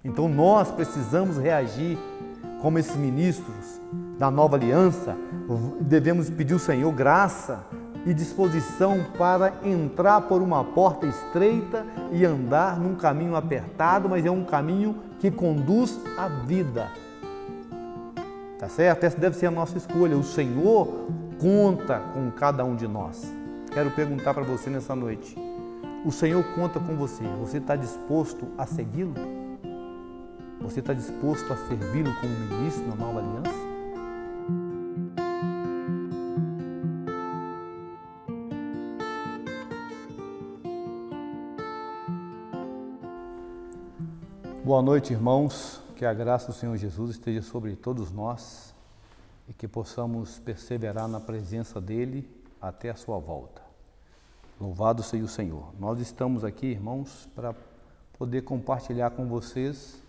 Então nós precisamos reagir como esses ministros da nova aliança. Devemos pedir ao Senhor graça e disposição para entrar por uma porta estreita e andar num caminho apertado, mas é um caminho que conduz à vida. Tá certo? Essa deve ser a nossa escolha. O Senhor conta com cada um de nós. Quero perguntar para você nessa noite: o Senhor conta com você. Você está disposto a segui-lo? Você está disposto a servi-lo como ministro na nova aliança? Boa noite, irmãos. Que a graça do Senhor Jesus esteja sobre todos nós e que possamos perseverar na presença dEle até a sua volta. Louvado seja o Senhor. Nós estamos aqui, irmãos, para poder compartilhar com vocês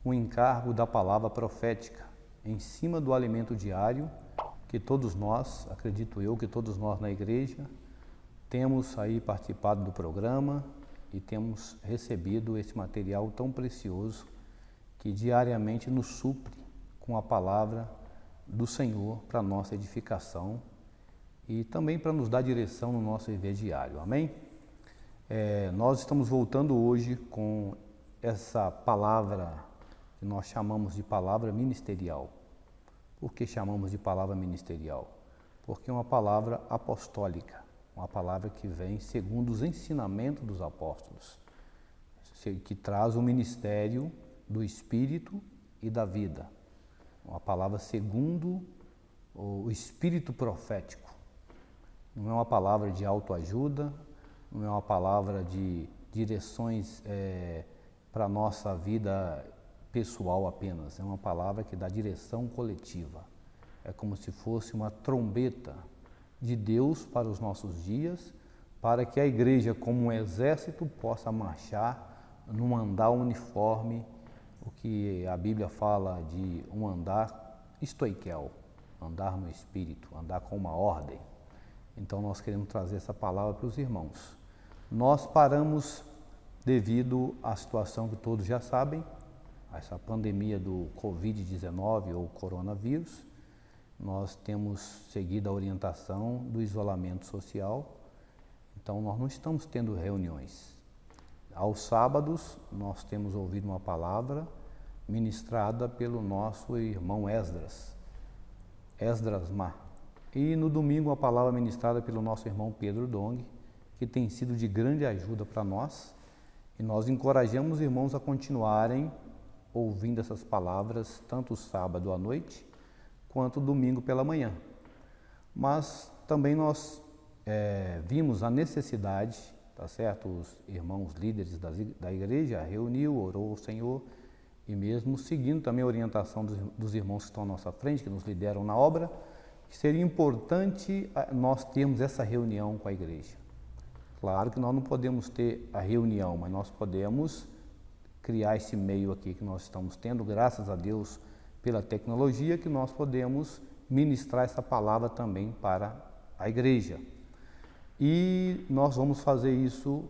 o encargo da palavra profética em cima do alimento diário que todos nós, acredito eu, que todos nós na igreja temos aí participado do programa e temos recebido esse material tão precioso que diariamente nos supre com a palavra do Senhor para nossa edificação e também para nos dar direção no nosso viver diário. Amém? Nós estamos voltando hoje com essa palavra que nós chamamos de palavra ministerial. Por que chamamos de palavra ministerial? Porque é uma palavra apostólica, uma palavra que vem segundo os ensinamentos dos apóstolos, que traz o ministério do Espírito e da vida. Uma palavra segundo o Espírito profético. Não é uma palavra de autoajuda, não é uma palavra de direções para a nossa vida pessoal apenas. É uma palavra que dá direção coletiva. É como se fosse uma trombeta de Deus para os nossos dias, para que a igreja, como um exército, possa marchar num andar uniforme, o que a Bíblia fala de um andar estoiquel, andar no Espírito, andar com uma ordem. Então nós queremos trazer essa palavra para os irmãos. Nós paramos devido à situação que todos já sabem, essa pandemia do Covid-19 ou coronavírus. Nós temos seguido a orientação do isolamento social, então nós não estamos tendo reuniões. Aos sábados nós temos ouvido uma palavra ministrada pelo nosso irmão Esdras Mar. E no domingo a palavra ministrada pelo nosso irmão Pedro Dong, que tem sido de grande ajuda para nós. E nós encorajamos os irmãos a continuarem ouvindo essas palavras, tanto sábado à noite, quanto domingo pela manhã. Mas também nós vimos a necessidade, tá certo? Os irmãos líderes da igreja reuniu, orou ao Senhor, e mesmo seguindo também a orientação dos irmãos que estão à nossa frente, que nos lideram na obra, que seria importante nós termos essa reunião com a igreja. Claro que nós não podemos ter a reunião, mas nós podemos criar esse meio aqui que nós estamos tendo, graças a Deus, pela tecnologia, que nós podemos ministrar essa palavra também para a igreja. E nós vamos fazer isso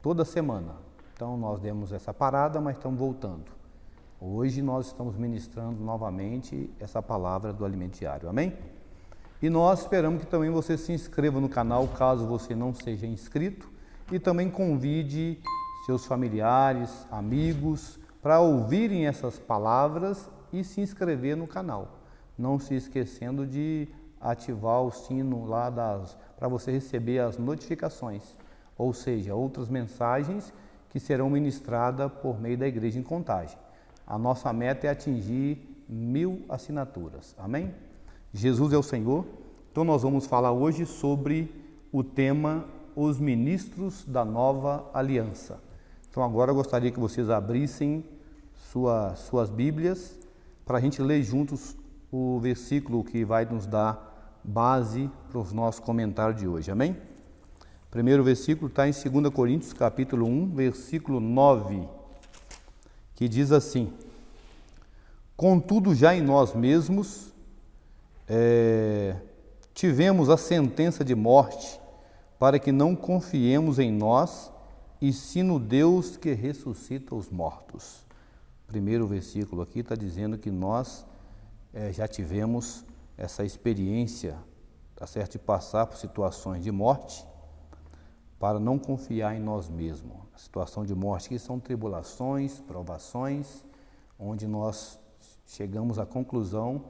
toda semana. Então nós demos essa parada, mas estamos voltando. Hoje nós estamos ministrando novamente essa palavra do alimento diário, amém? E nós esperamos que também você se inscreva no canal, caso você não seja inscrito, e também convide seus familiares, amigos, para ouvirem essas palavras e se inscrever no canal. Não se esquecendo de ativar o sino lá para você receber as notificações, ou seja, outras mensagens que serão ministradas por meio da igreja em Contagem. A nossa meta é atingir 1000 assinaturas, amém? Jesus é o Senhor. Então nós vamos falar hoje sobre o tema Os Ministros da Nova Aliança. Então agora eu gostaria que vocês abrissem suas Bíblias para a gente ler juntos o versículo que vai nos dar base para os nossos comentários de hoje, amém? O primeiro versículo está em 2 Coríntios, capítulo 1, versículo 9, que diz assim: Contudo, já em nós mesmos tivemos a sentença de morte, para que não confiemos em nós, e sim no Deus que ressuscita os mortos. Primeiro versículo aqui está dizendo que nós já tivemos essa experiência, tá certo, de passar por situações de morte, para não confiar em nós mesmos. A situação de morte aqui são tribulações, provações, onde nós chegamos à conclusão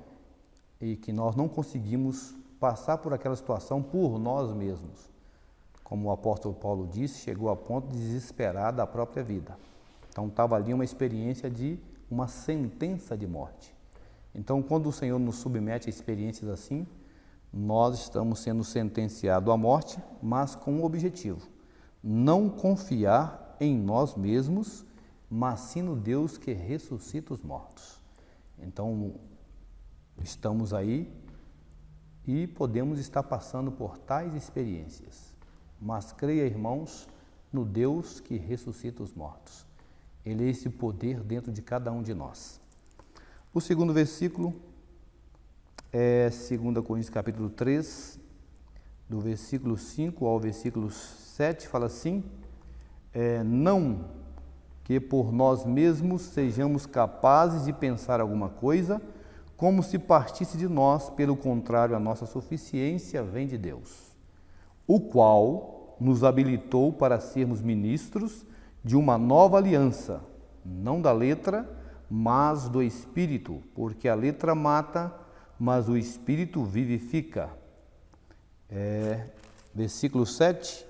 e que nós não conseguimos passar por aquela situação por nós mesmos. Como o apóstolo Paulo disse, chegou a ponto de desesperar da própria vida. Então estava ali uma experiência de uma sentença de morte. Então, quando o Senhor nos submete a experiências assim, nós estamos sendo sentenciados à morte, mas com um objetivo: não confiar em nós mesmos, mas sim no Deus que ressuscita os mortos. Então, estamos aí e podemos estar passando por tais experiências, mas creia, irmãos, no Deus que ressuscita os mortos. Ele é esse poder dentro de cada um de nós. O segundo versículo é 2 Coríntios capítulo 3, do versículo 5 ao versículo 7, fala assim: não que por nós mesmos sejamos capazes de pensar alguma coisa, como se partisse de nós, pelo contrário, a nossa suficiência vem de Deus, o qual nos habilitou para sermos ministros de uma nova aliança, não da letra, mas do Espírito, porque a letra mata, mas o Espírito vivifica. Versículo 7.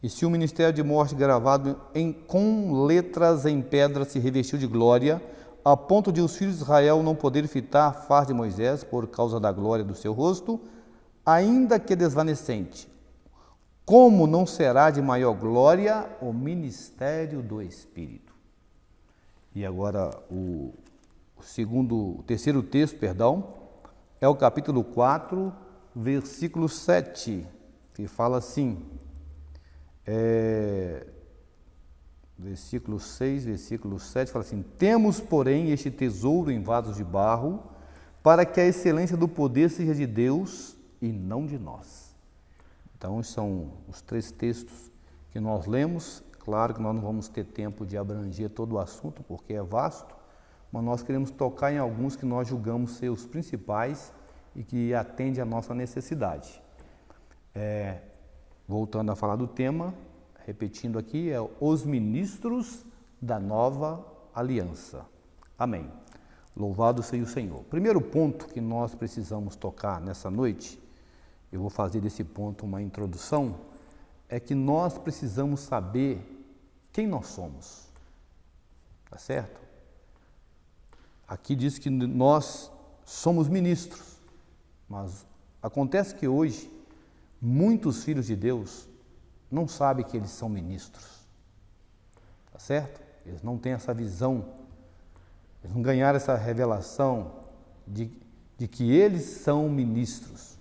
E se o ministério de morte gravado com letras em pedra se revestiu de glória, a ponto de os filhos de Israel não poderem fitar a face de Moisés por causa da glória do seu rosto, ainda que desvanecente, como não será de maior glória o ministério do Espírito? E agora o terceiro texto, é o capítulo 4, versículo 7, que fala assim, versículo 6, versículo 7, fala assim: temos, porém, este tesouro em vasos de barro, para que a excelência do poder seja de Deus e não de nós. Então, são os três textos que nós lemos. Claro que nós não vamos ter tempo de abranger todo o assunto, porque é vasto, mas nós queremos tocar em alguns que nós julgamos ser os principais e que atendem à nossa necessidade. Voltando a falar do tema, repetindo aqui, os ministros da nova aliança. Amém. Louvado seja o Senhor. Primeiro ponto que nós precisamos tocar nessa noite, eu vou fazer desse ponto uma introdução, é que nós precisamos saber quem nós somos. Tá certo? Aqui diz que nós somos ministros, mas acontece que hoje muitos filhos de Deus não sabem que eles são ministros. Tá certo? Eles não têm essa visão, eles não ganharam essa revelação de que eles são ministros,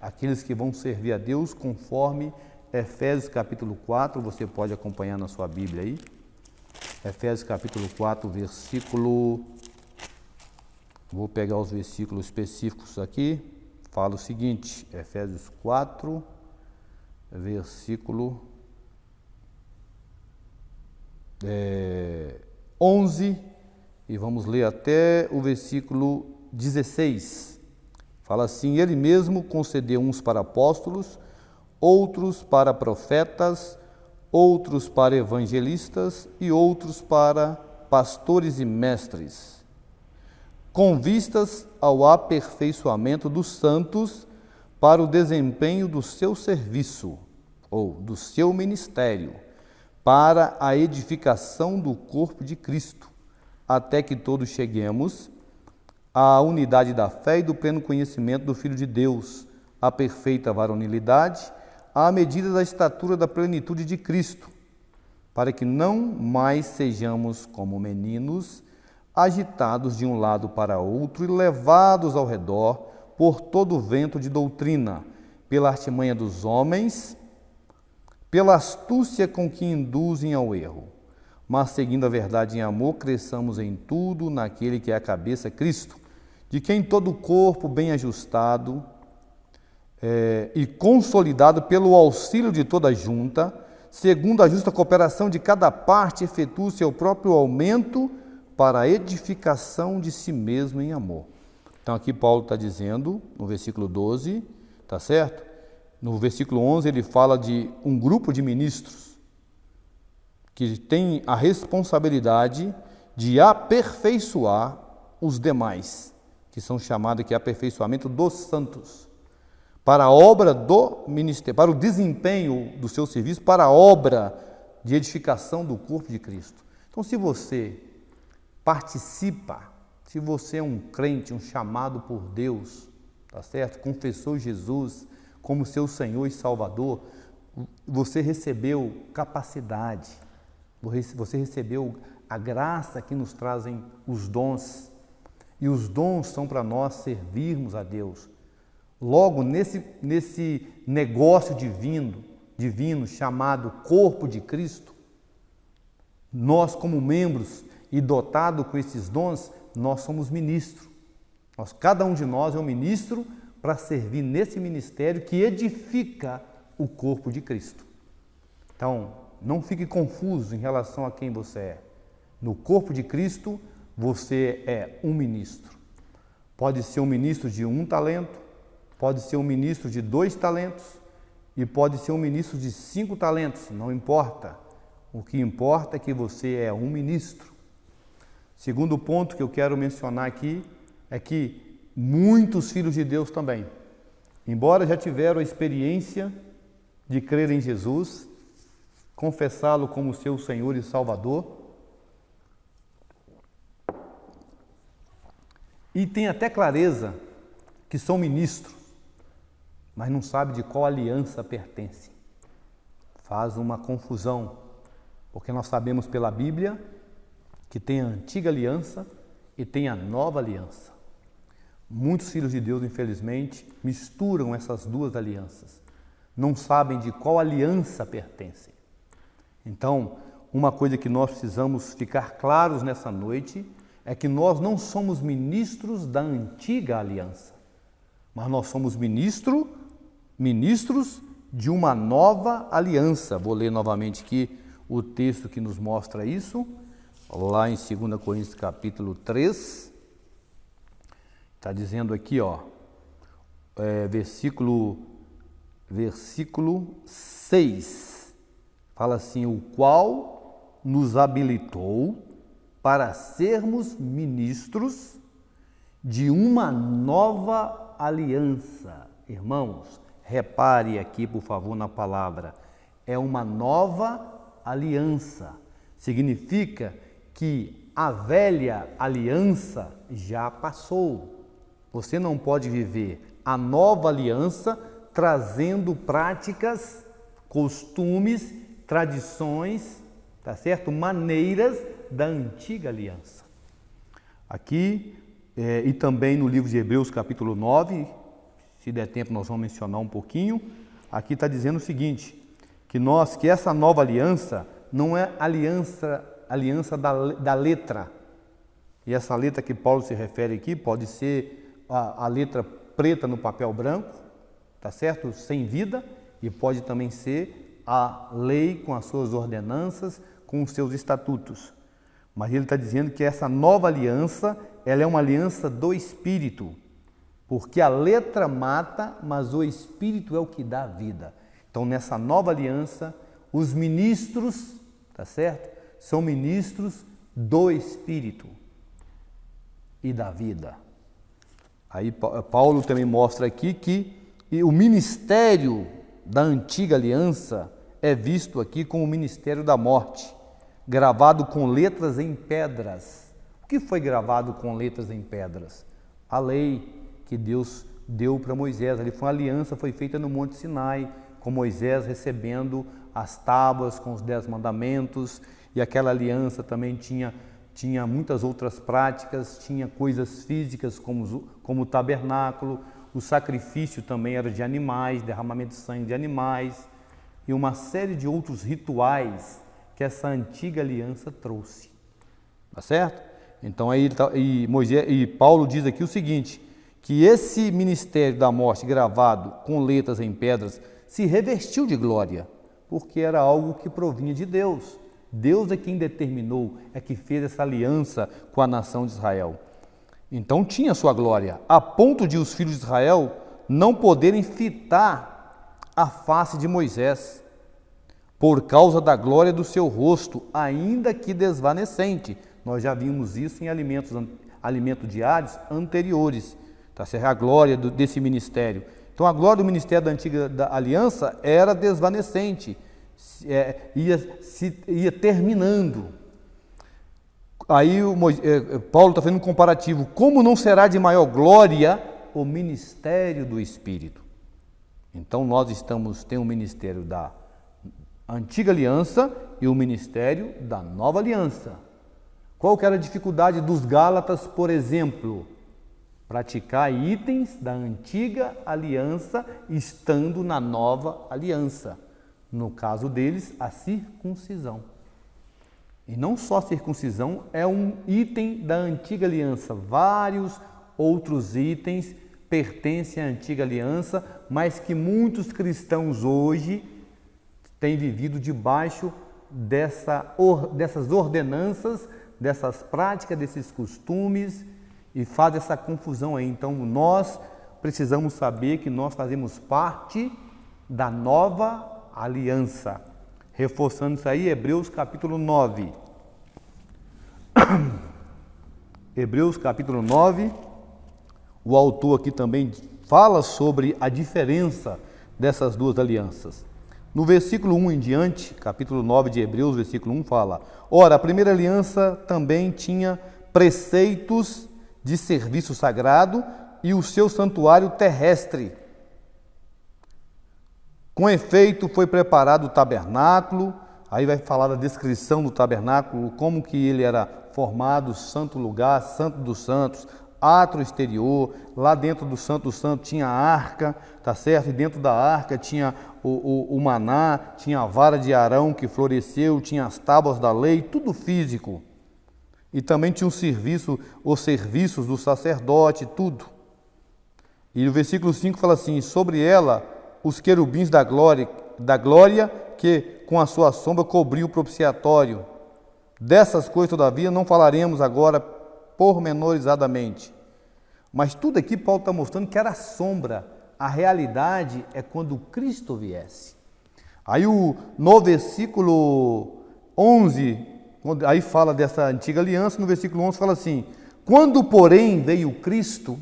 aqueles que vão servir a Deus conforme Efésios capítulo 4, você pode acompanhar na sua Bíblia aí. Efésios capítulo 4, versículo... Vou pegar os versículos específicos aqui. Fala o seguinte, Efésios 4, versículo 11, e vamos ler até o versículo 16. Fala assim: ele mesmo concedeu uns para apóstolos, outros para profetas, outros para evangelistas e outros para pastores e mestres, com vistas ao aperfeiçoamento dos santos para o desempenho do seu serviço, ou do seu ministério, para a edificação do corpo de Cristo, até que todos cheguemos à unidade da fé e do pleno conhecimento do Filho de Deus, à perfeita varonilidade, à medida da estatura da plenitude de Cristo, para que não mais sejamos como meninos, agitados de um lado para outro e levados ao redor por todo o vento de doutrina, pela artimanha dos homens, pela astúcia com que induzem ao erro, mas seguindo a verdade em amor, cresçamos em tudo naquele que é a cabeça, Cristo, de quem todo o corpo bem ajustado e consolidado pelo auxílio de toda a junta, segundo a justa cooperação de cada parte, efetua o seu próprio aumento para a edificação de si mesmo em amor. Então aqui Paulo está dizendo, no versículo 12, tá certo? No versículo 11 ele fala de um grupo de ministros que tem a responsabilidade de aperfeiçoar os demais, que são chamados aqui aperfeiçoamento dos santos, para a obra do ministério, para o desempenho do seu serviço, para a obra de edificação do corpo de Cristo. Então, se você participa, se você é um crente, um chamado por Deus, tá certo? Confessou Jesus como seu Senhor e Salvador, você recebeu capacidade, você recebeu a graça que nos trazem os dons, e os dons são para nós servirmos a Deus. Logo, nesse negócio divino chamado corpo de Cristo, nós como membros e dotados com esses dons, nós somos ministros. Cada um de nós é um ministro para servir nesse ministério que edifica o corpo de Cristo. Então, não fique confuso em relação a quem você é. No corpo de Cristo, você é um ministro. Pode ser um ministro de 1 talento, pode ser um ministro de 2 talentos e pode ser um ministro de 5 talentos, não importa. O que importa é que você é um ministro. Segundo ponto que eu quero mencionar aqui é que muitos filhos de Deus também, embora já tiveram a experiência de crer em Jesus, confessá-lo como seu Senhor e Salvador, e tem até clareza que são ministros, mas não sabe de qual aliança pertence. Faz uma confusão, porque nós sabemos pela Bíblia que tem a antiga aliança e tem a nova aliança. Muitos filhos de Deus, infelizmente, misturam essas duas alianças. Não sabem de qual aliança pertencem. Então, uma coisa que nós precisamos ficar claros nessa noite é que nós não somos ministros da antiga aliança, mas nós somos ministros de uma nova aliança. Vou ler novamente aqui o texto que nos mostra isso, lá em 2 Coríntios capítulo 3, está dizendo aqui, versículo 6, fala assim: o qual nos habilitou para sermos ministros de uma nova aliança. Irmãos, repare aqui, por favor, na palavra. É uma nova aliança. Significa que a velha aliança já passou. Você não pode viver a nova aliança trazendo práticas, costumes, tradições, tá certo? Maneiras da antiga aliança. Aqui, e também no livro de Hebreus, capítulo 9, se der tempo nós vamos mencionar um pouquinho, aqui está dizendo o seguinte, que essa nova aliança não é aliança da letra, e essa letra que Paulo se refere aqui pode ser a letra preta no papel branco, tá certo? Sem vida, e pode também ser a lei com as suas ordenanças, com os seus estatutos. Mas ele está dizendo que essa nova aliança, ela é uma aliança do Espírito, porque a letra mata, mas o Espírito é o que dá vida. Então, nessa nova aliança, os ministros, tá certo? São ministros do Espírito e da vida. Aí Paulo também mostra aqui que o ministério da antiga aliança é visto aqui como o ministério da morte, gravado com letras em pedras. O que foi gravado com letras em pedras? A lei que Deus deu para Moisés. Ali foi uma aliança, foi feita no Monte Sinai, com Moisés recebendo as tábuas com os 10 mandamentos, e aquela aliança também tinha muitas outras práticas, tinha coisas físicas como o tabernáculo, o sacrifício também era de animais, derramamento de sangue de animais, e uma série de outros rituais que essa antiga aliança trouxe. Tá certo? Então aí e Paulo diz aqui o seguinte, que esse ministério da morte gravado com letras em pedras se revestiu de glória, porque era algo que provinha de Deus. Deus é quem determinou, é que fez essa aliança com a nação de Israel. Então tinha sua glória, a ponto de os filhos de Israel não poderem fitar a face de Moisés, por causa da glória do seu rosto, ainda que desvanecente. Nós já vimos isso em alimentos diários anteriores, tá certo? A glória desse ministério. Então a glória do ministério da antiga aliança era desvanecente, ia terminando. Aí Paulo está fazendo um comparativo. Como não será de maior glória o ministério do Espírito? Então nós tem o ministério da antiga aliança e o ministério da nova aliança. Qual que era a dificuldade dos Gálatas, por exemplo? Praticar itens da antiga aliança estando na nova aliança. No caso deles, a circuncisão. E não só a circuncisão é um item da antiga aliança. Vários outros itens pertencem à antiga aliança, mas que muitos cristãos hoje têm vivido debaixo dessas ordenanças, dessas práticas, desses costumes, e faz essa confusão aí. Então nós precisamos saber que nós fazemos parte da nova aliança. Reforçando isso aí, Hebreus capítulo 9. Hebreus capítulo 9, o autor aqui também fala sobre a diferença dessas duas alianças. No versículo 1 em diante, capítulo 9 de Hebreus, versículo 1 fala: Ora, a primeira aliança também tinha preceitos de serviço sagrado e o seu santuário terrestre. Com efeito, foi preparado o tabernáculo. Aí vai falar da descrição do tabernáculo, como que ele era formado, santo lugar, santo dos santos, átrio exterior. Lá dentro do santo dos santos tinha a arca, tá certo? E dentro da arca tinha o maná, tinha a vara de Arão que floresceu, tinha as tábuas da lei, tudo físico. E também tinha os serviços do sacerdote, tudo. E o versículo 5 fala assim: sobre ela os querubins da glória que com a sua sombra cobriu o propiciatório. Dessas coisas, todavia, não falaremos agora pormenorizadamente. Mas tudo aqui Paulo está mostrando que era sombra. A realidade é quando Cristo viesse. Aí no versículo 11, aí fala dessa antiga aliança, no versículo 11 fala assim: quando, porém, veio Cristo,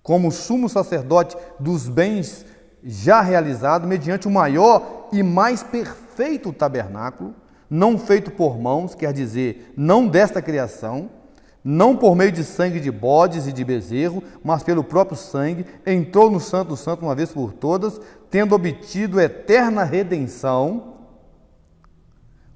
como sumo sacerdote dos bens já realizado, mediante o maior e mais perfeito tabernáculo, não feito por mãos, quer dizer, não desta criação, não por meio de sangue de bodes e de bezerro, mas pelo próprio sangue, entrou no Santo do Santo uma vez por todas, tendo obtido eterna redenção.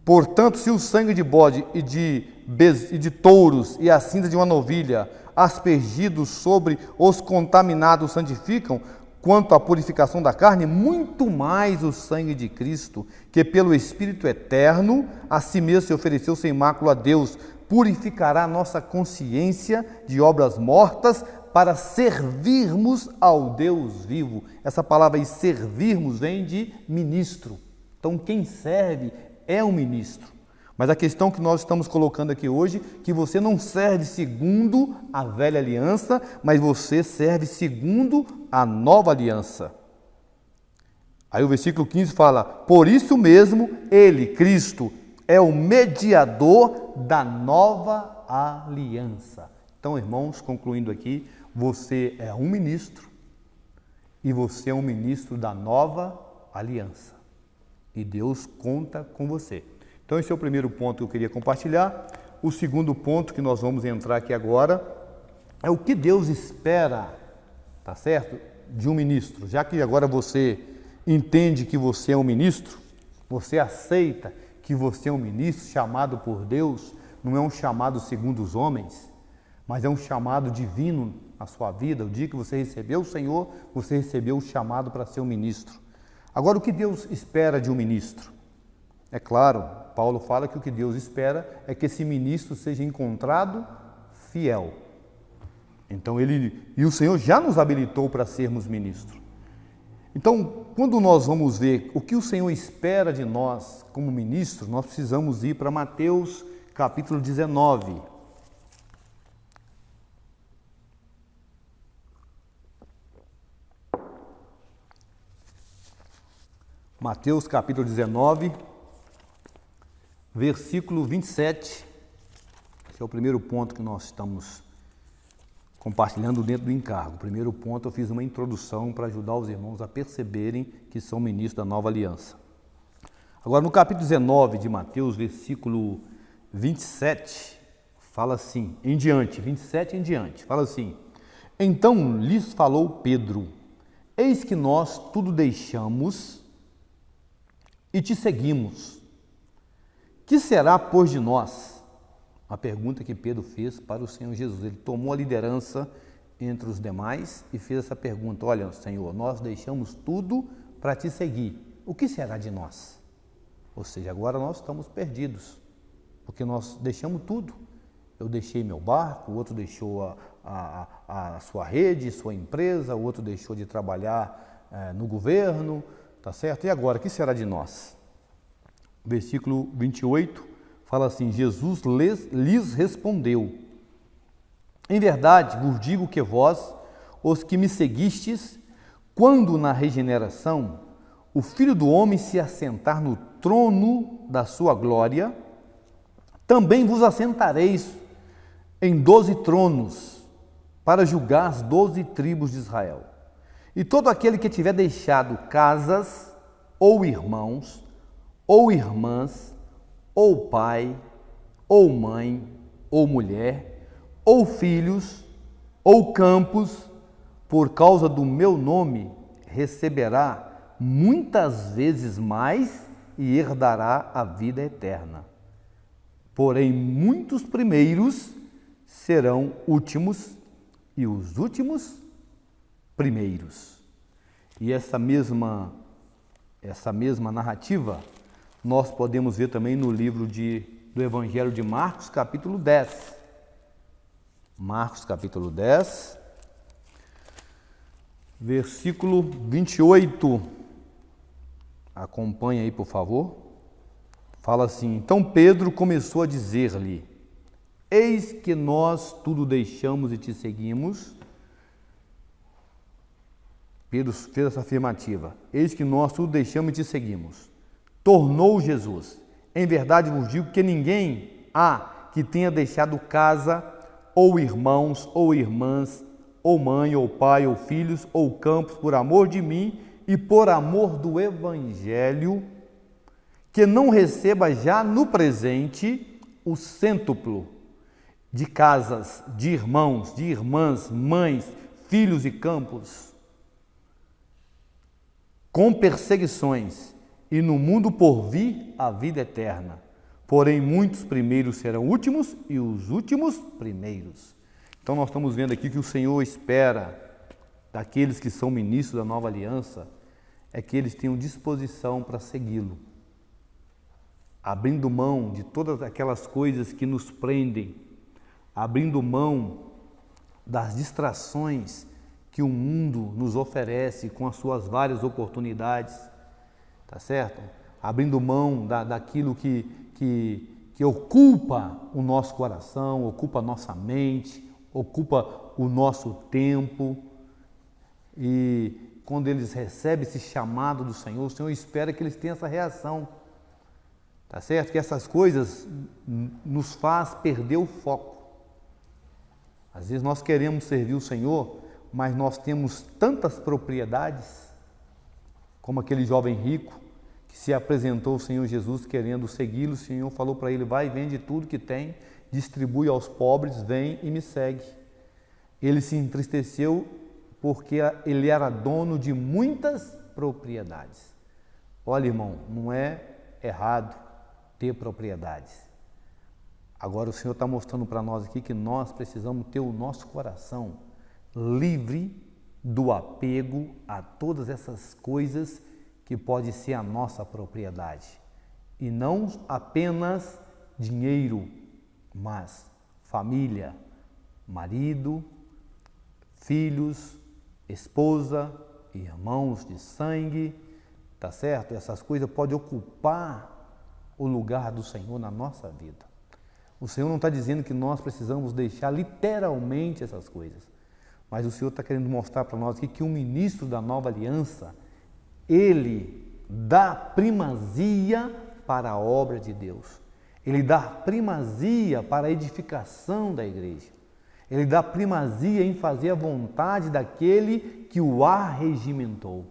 Portanto, se o sangue de bode e de touros e a cinza de uma novilha, aspergidos sobre os contaminados, santificam, quanto à purificação da carne, muito mais o sangue de Cristo, que pelo Espírito eterno, a si mesmo se ofereceu sem mácula a Deus, purificará a nossa consciência de obras mortas para servirmos ao Deus vivo. Essa palavra aí, servirmos, vem de ministro. Então, quem serve é um ministro. Mas a questão que nós estamos colocando aqui hoje, que você não serve segundo a velha aliança, mas você serve segundo a nova aliança. Aí o versículo 15 fala: por isso mesmo, ele, Cristo, é o mediador da nova aliança. Então, irmãos, concluindo aqui, você é um ministro e você é um ministro da nova aliança. E Deus conta com você. Então, esse é o primeiro ponto que eu queria compartilhar. O segundo ponto que nós vamos entrar aqui agora é o que Deus espera, tá certo? De um ministro. Já que agora você entende que você é um ministro, você aceita que você é um ministro chamado por Deus, não é um chamado segundo os homens, mas é um chamado divino na sua vida. O dia que você recebeu o Senhor, você recebeu o chamado para ser um ministro. Agora, o que Deus espera de um ministro? É claro, Paulo fala que o que Deus espera é que esse ministro seja encontrado fiel. Então o Senhor já nos habilitou para sermos ministros. Então, quando nós vamos ver o que o Senhor espera de nós como ministros, nós precisamos ir para Mateus capítulo 19. Mateus capítulo 19, versículo 27. Esse é o primeiro ponto que nós estamos compartilhando dentro do encargo. O primeiro ponto, eu fiz uma introdução para ajudar os irmãos a perceberem que são ministros da nova aliança. Agora, no capítulo 19 de Mateus, versículo 27, fala assim, 27 em diante, fala assim: Então lhes falou Pedro: Eis que nós tudo deixamos e te seguimos. Que será, pois, de nós? A pergunta que Pedro fez para o Senhor Jesus. Ele tomou a liderança entre os demais e fez essa pergunta: olha, Senhor, nós deixamos tudo para te seguir. O que será de nós? Ou seja, agora nós estamos perdidos, porque nós deixamos tudo. Eu deixei meu barco, o outro deixou a sua rede, sua empresa, o outro deixou de trabalhar no governo, tá certo? E agora, o que será de nós? Versículo 28 fala assim: Jesus lhes respondeu: Em verdade vos digo que vós, os que me seguistes, quando na regeneração o Filho do Homem se assentar no trono da sua glória, também vos assentareis em 12 tronos, para julgar as 12 tribos de Israel. E todo aquele que tiver deixado casas, ou irmãos, ou irmãs, ou pai, ou mãe, ou mulher, ou filhos, ou campos, por causa do meu nome, receberá muitas vezes mais e herdará a vida eterna. Porém, muitos primeiros serão últimos e os últimos primeiros. E essa mesma narrativa nós podemos ver também no livro do Evangelho de Marcos, capítulo 10. Marcos, capítulo 10, versículo 28. Acompanhe aí, por favor. Fala assim: Então Pedro começou a dizer-lhe: Eis que nós tudo deixamos e te seguimos. Pedro fez essa afirmativa: Eis que nós tudo deixamos e te seguimos. Tornou Jesus: Em verdade vos digo que ninguém há que tenha deixado casa, ou irmãos, ou irmãs, ou mãe, ou pai, ou filhos, ou campos, por amor de mim e por amor do Evangelho, que não receba já no presente o cêntuplo de casas, de irmãos, de irmãs, mães, filhos e campos, com perseguições, e no mundo por vir a vida eterna. Porém, muitos primeiros serão últimos e os últimos primeiros. Então, nós estamos vendo aqui que o Senhor espera daqueles que são ministros da nova aliança, é que eles tenham disposição para segui-lo, abrindo mão de todas aquelas coisas que nos prendem, abrindo mão das distrações que o mundo nos oferece com as suas várias oportunidades, tá certo? Abrindo mão daquilo que ocupa o nosso coração, ocupa a nossa mente, ocupa o nosso tempo. E quando eles recebem esse chamado do Senhor, o Senhor espera que eles tenham essa reação, tá certo? Que essas coisas nos faz perder o foco. Às vezes nós queremos servir o Senhor, mas nós temos tantas propriedades, como aquele jovem rico que se apresentou ao Senhor Jesus querendo segui-lo. O Senhor falou para ele: vai, vende tudo que tem, distribui aos pobres, vem e me segue. Ele se entristeceu porque ele era dono de muitas propriedades. Olha, irmão, não é errado ter propriedades. Agora o Senhor está mostrando para nós aqui que nós precisamos ter o nosso coração livre do apego a todas essas coisas que pode ser a nossa propriedade. E não apenas dinheiro, mas família, marido, filhos, esposa, irmãos de sangue, tá certo? Essas coisas podem ocupar o lugar do Senhor na nossa vida. O Senhor não está dizendo que nós precisamos deixar literalmente essas coisas, mas o Senhor está querendo mostrar para nós aqui que o ministro da nova aliança, ele dá primazia para a obra de Deus. Ele dá primazia para a edificação da igreja. Ele dá primazia em fazer a vontade daquele que o arregimentou.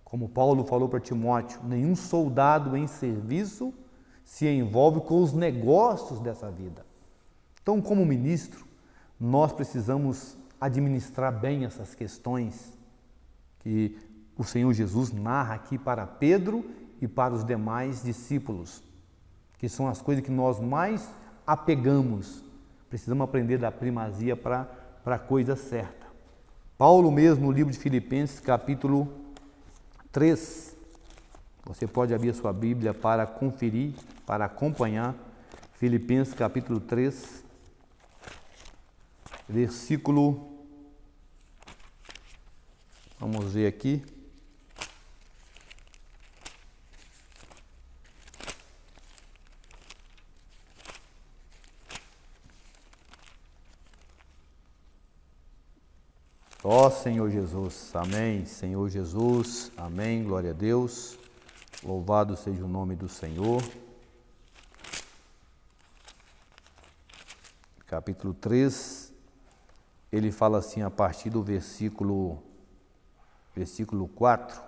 Como Paulo falou para Timóteo, nenhum soldado em serviço se envolve com os negócios dessa vida. Então, como ministro, nós precisamos administrar bem essas questões que o Senhor Jesus narra aqui para Pedro e para os demais discípulos, que são as coisas que nós mais apegamos. Precisamos aprender da primazia para a coisa certa. Paulo mesmo, no livro de Filipenses, capítulo 3, você pode abrir a sua Bíblia para conferir, para acompanhar. Filipenses, capítulo 3, versículo, vamos ver aqui, ó Senhor Jesus, amém, Senhor Jesus, amém, glória a Deus, louvado seja o nome do Senhor. Capítulo 3, ele fala assim a partir do versículo 4,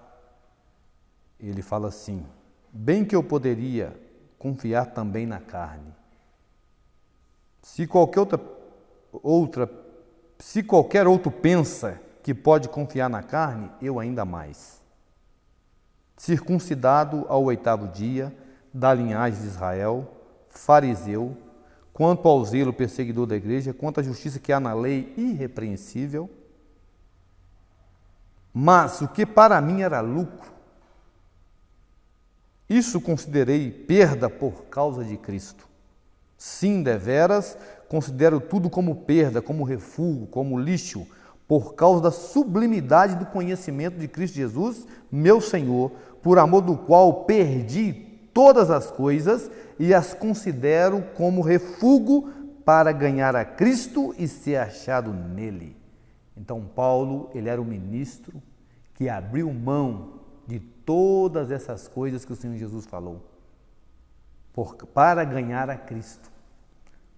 ele fala assim: bem que eu poderia confiar também na carne. Se qualquer outro pensa que pode confiar na carne, eu ainda mais. Circuncidado ao 8º dia, da linhagem de Israel, fariseu, quanto ao zelo perseguidor da igreja, quanto à justiça que há na lei, irrepreensível. Mas o que para mim era lucro, isso considerei perda por causa de Cristo. Sim, deveras, considero tudo como perda, como refúgio, como lixo, por causa da sublimidade do conhecimento de Cristo Jesus, meu Senhor, por amor do qual perdi todas as coisas e as considero como refúgio para ganhar a Cristo e ser achado nele. Então Paulo, ele era o ministro que abriu mão de todas essas coisas que o Senhor Jesus falou, para ganhar a Cristo.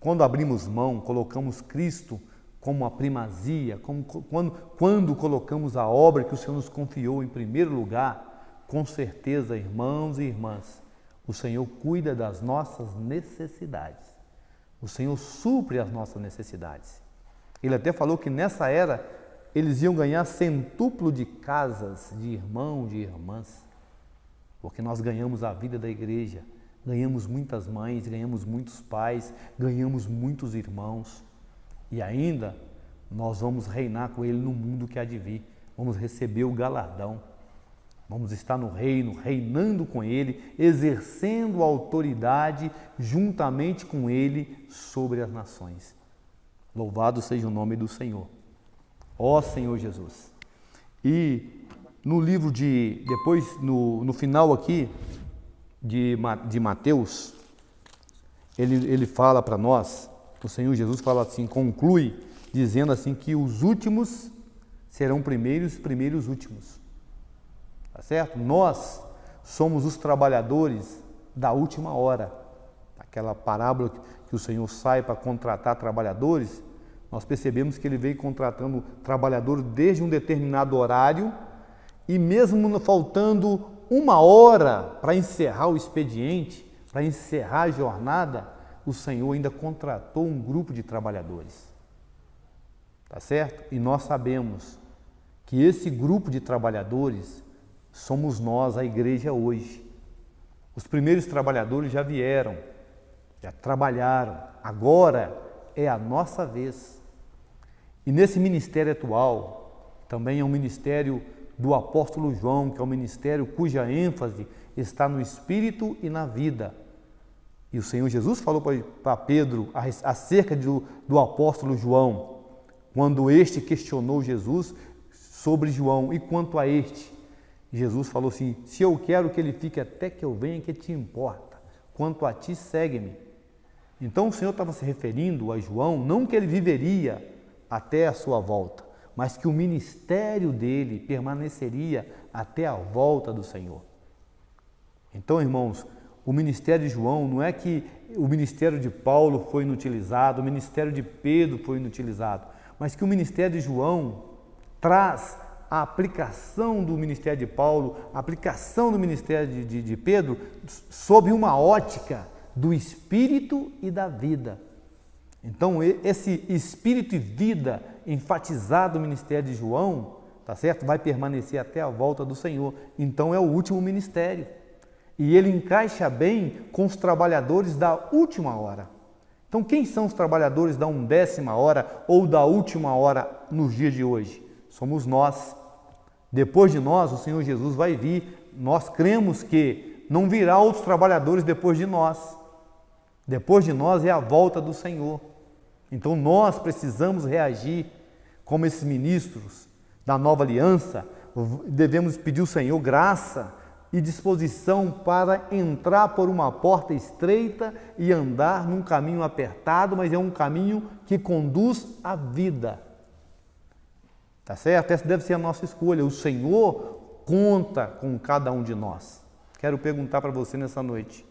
Quando abrimos mão, colocamos Cristo como a primazia, quando colocamos a obra que o Senhor nos confiou em primeiro lugar, com certeza, irmãos e irmãs, o Senhor cuida das nossas necessidades. O Senhor supre as nossas necessidades. Ele até falou que nessa era eles iam ganhar centuplo de casas, de irmãos, de irmãs, porque nós ganhamos a vida da igreja, ganhamos muitas mães, ganhamos muitos pais, ganhamos muitos irmãos, e ainda nós vamos reinar com Ele no mundo que há de vir, vamos receber o galardão, vamos estar no reino, reinando com Ele, exercendo a autoridade juntamente com Ele sobre as nações. Louvado seja o nome do Senhor. Ó Senhor Jesus. E no livro depois no final aqui de Mateus, ele fala para nós, o Senhor Jesus fala assim, conclui, dizendo assim que os últimos serão primeiros, primeiros últimos. Tá certo? Nós somos os trabalhadores da última hora. Aquela parábola que o Senhor sai para contratar trabalhadores, nós percebemos que Ele veio contratando trabalhadores desde um determinado horário e mesmo faltando uma hora para encerrar o expediente, para encerrar a jornada, o Senhor ainda contratou um grupo de trabalhadores. Tá certo? E nós sabemos que esse grupo de trabalhadores somos nós, a igreja hoje. Os primeiros trabalhadores já vieram, já trabalharam, agora é a nossa vez. E nesse ministério atual, também é um ministério do apóstolo João, que é um ministério cuja ênfase está no Espírito e na vida. E o Senhor Jesus falou para Pedro acerca do apóstolo João, quando este questionou Jesus sobre João, e quanto a este, Jesus falou assim, se eu quero que ele fique até que eu venha, que te importa? Quanto a ti, segue-me. Então o Senhor estava se referindo a João, não que ele viveria até a sua volta, mas que o ministério dele permaneceria até a volta do Senhor. Então, irmãos, o ministério de João não é que o ministério de Paulo foi inutilizado, o ministério de Pedro foi inutilizado, mas que o ministério de João traz a aplicação do ministério de Paulo, a aplicação do ministério de Pedro, sob uma ótica do espírito e da vida. Então, esse espírito e vida enfatizado no ministério de João, tá certo? Vai permanecer até a volta do Senhor. Então, é o último ministério. E ele encaixa bem com os trabalhadores da última hora. Então, quem são os trabalhadores da 1ª hora ou da última hora nos dias de hoje? Somos nós. Depois de nós, o Senhor Jesus vai vir. Nós cremos que não virá outros trabalhadores depois de nós. Depois de nós é a volta do Senhor. Então nós precisamos reagir como esses ministros da nova aliança. Devemos pedir ao Senhor graça e disposição para entrar por uma porta estreita e andar num caminho apertado, mas é um caminho que conduz à vida. Tá certo? Essa deve ser a nossa escolha. O Senhor conta com cada um de nós. Quero perguntar para você nessa noite.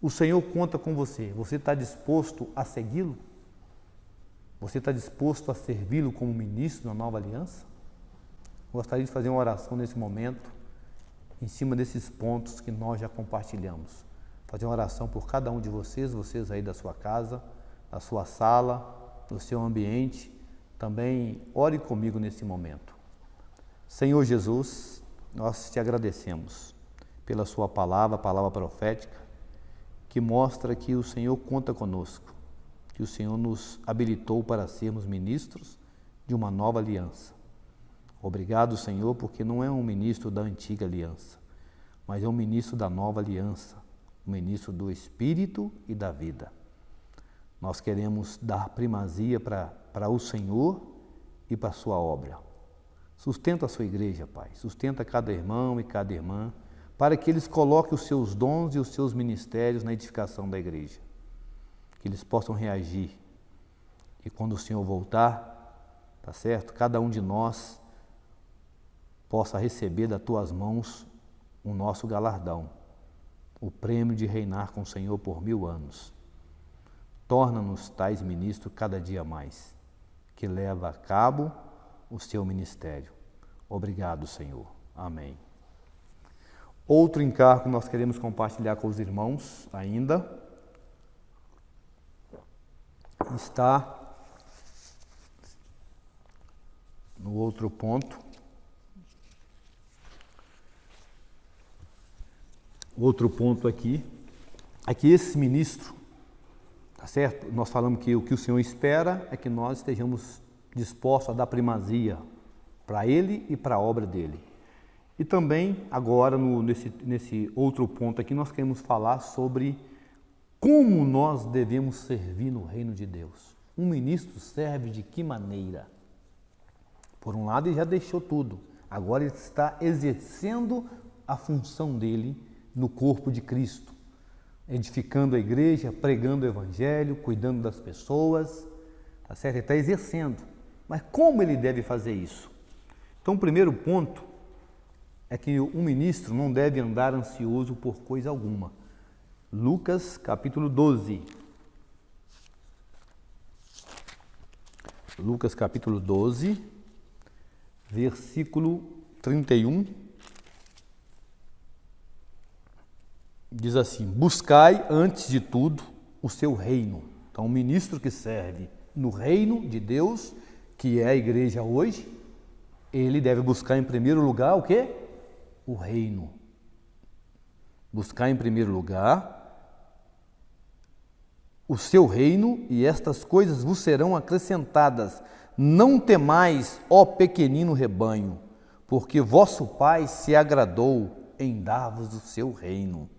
O Senhor conta com você. Você está disposto a segui-lo? Você está disposto a servi-lo como ministro na nova aliança? Gostaria de fazer uma oração nesse momento, em cima desses pontos que nós já compartilhamos. Fazer uma oração por cada um de vocês aí da sua casa, da sua sala, do seu ambiente. Também ore comigo nesse momento. Senhor Jesus, nós te agradecemos pela sua palavra, a palavra profética, que mostra que o Senhor conta conosco, que o Senhor nos habilitou para sermos ministros de uma nova aliança. Obrigado, Senhor, porque não é um ministro da antiga aliança, mas é um ministro da nova aliança, um ministro do Espírito e da vida. Nós queremos dar primazia para o Senhor e para a sua obra. Sustenta a sua igreja, Pai, sustenta cada irmão e cada irmã, para que eles coloquem os seus dons e os seus ministérios na edificação da igreja. Que eles possam reagir. E quando o Senhor voltar, tá certo? Cada um de nós possa receber das tuas mãos o nosso galardão, o prêmio de reinar com o Senhor por 1000 anos. Torna-nos tais ministros cada dia mais, que leva a cabo o seu ministério. Obrigado, Senhor. Amém. Outro encargo que nós queremos compartilhar com os irmãos ainda está no outro ponto. Outro ponto aqui é que esse ministro, tá certo? Nós falamos que o que o Senhor espera é que nós estejamos dispostos a dar primazia para ele e para a obra dele. E também, agora, nesse outro ponto aqui, nós queremos falar sobre como nós devemos servir no reino de Deus. Um ministro serve de que maneira? Por um lado, ele já deixou tudo. Agora ele está exercendo a função dele no corpo de Cristo, edificando a igreja, pregando o evangelho, cuidando das pessoas, tá certo? Ele está exercendo. Mas como ele deve fazer isso? Então, o primeiro ponto é que um ministro não deve andar ansioso por coisa alguma. Lucas capítulo 12. Lucas capítulo 12, versículo 31. Diz assim: buscai antes de tudo o seu reino. Então, um ministro que serve no reino de Deus, que é a igreja hoje, ele deve buscar em primeiro lugar o quê? O reino. Buscar em primeiro lugar o seu reino, e estas coisas vos serão acrescentadas. Não temais, ó pequenino rebanho, porque vosso Pai se agradou em dar-vos o seu reino.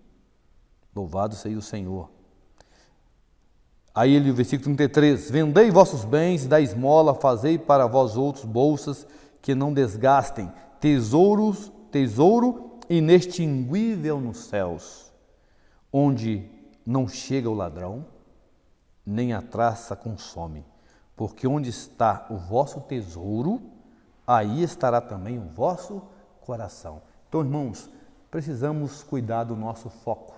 Louvado seja o Senhor. Aí ele, o versículo 33, vendei vossos bens, dai esmola, fazei para vós outros bolsas que não desgastem, tesouro inextinguível nos céus, onde não chega o ladrão, nem a traça consome, porque onde está o vosso tesouro, aí estará também o vosso coração. Então, irmãos, precisamos cuidar do nosso foco.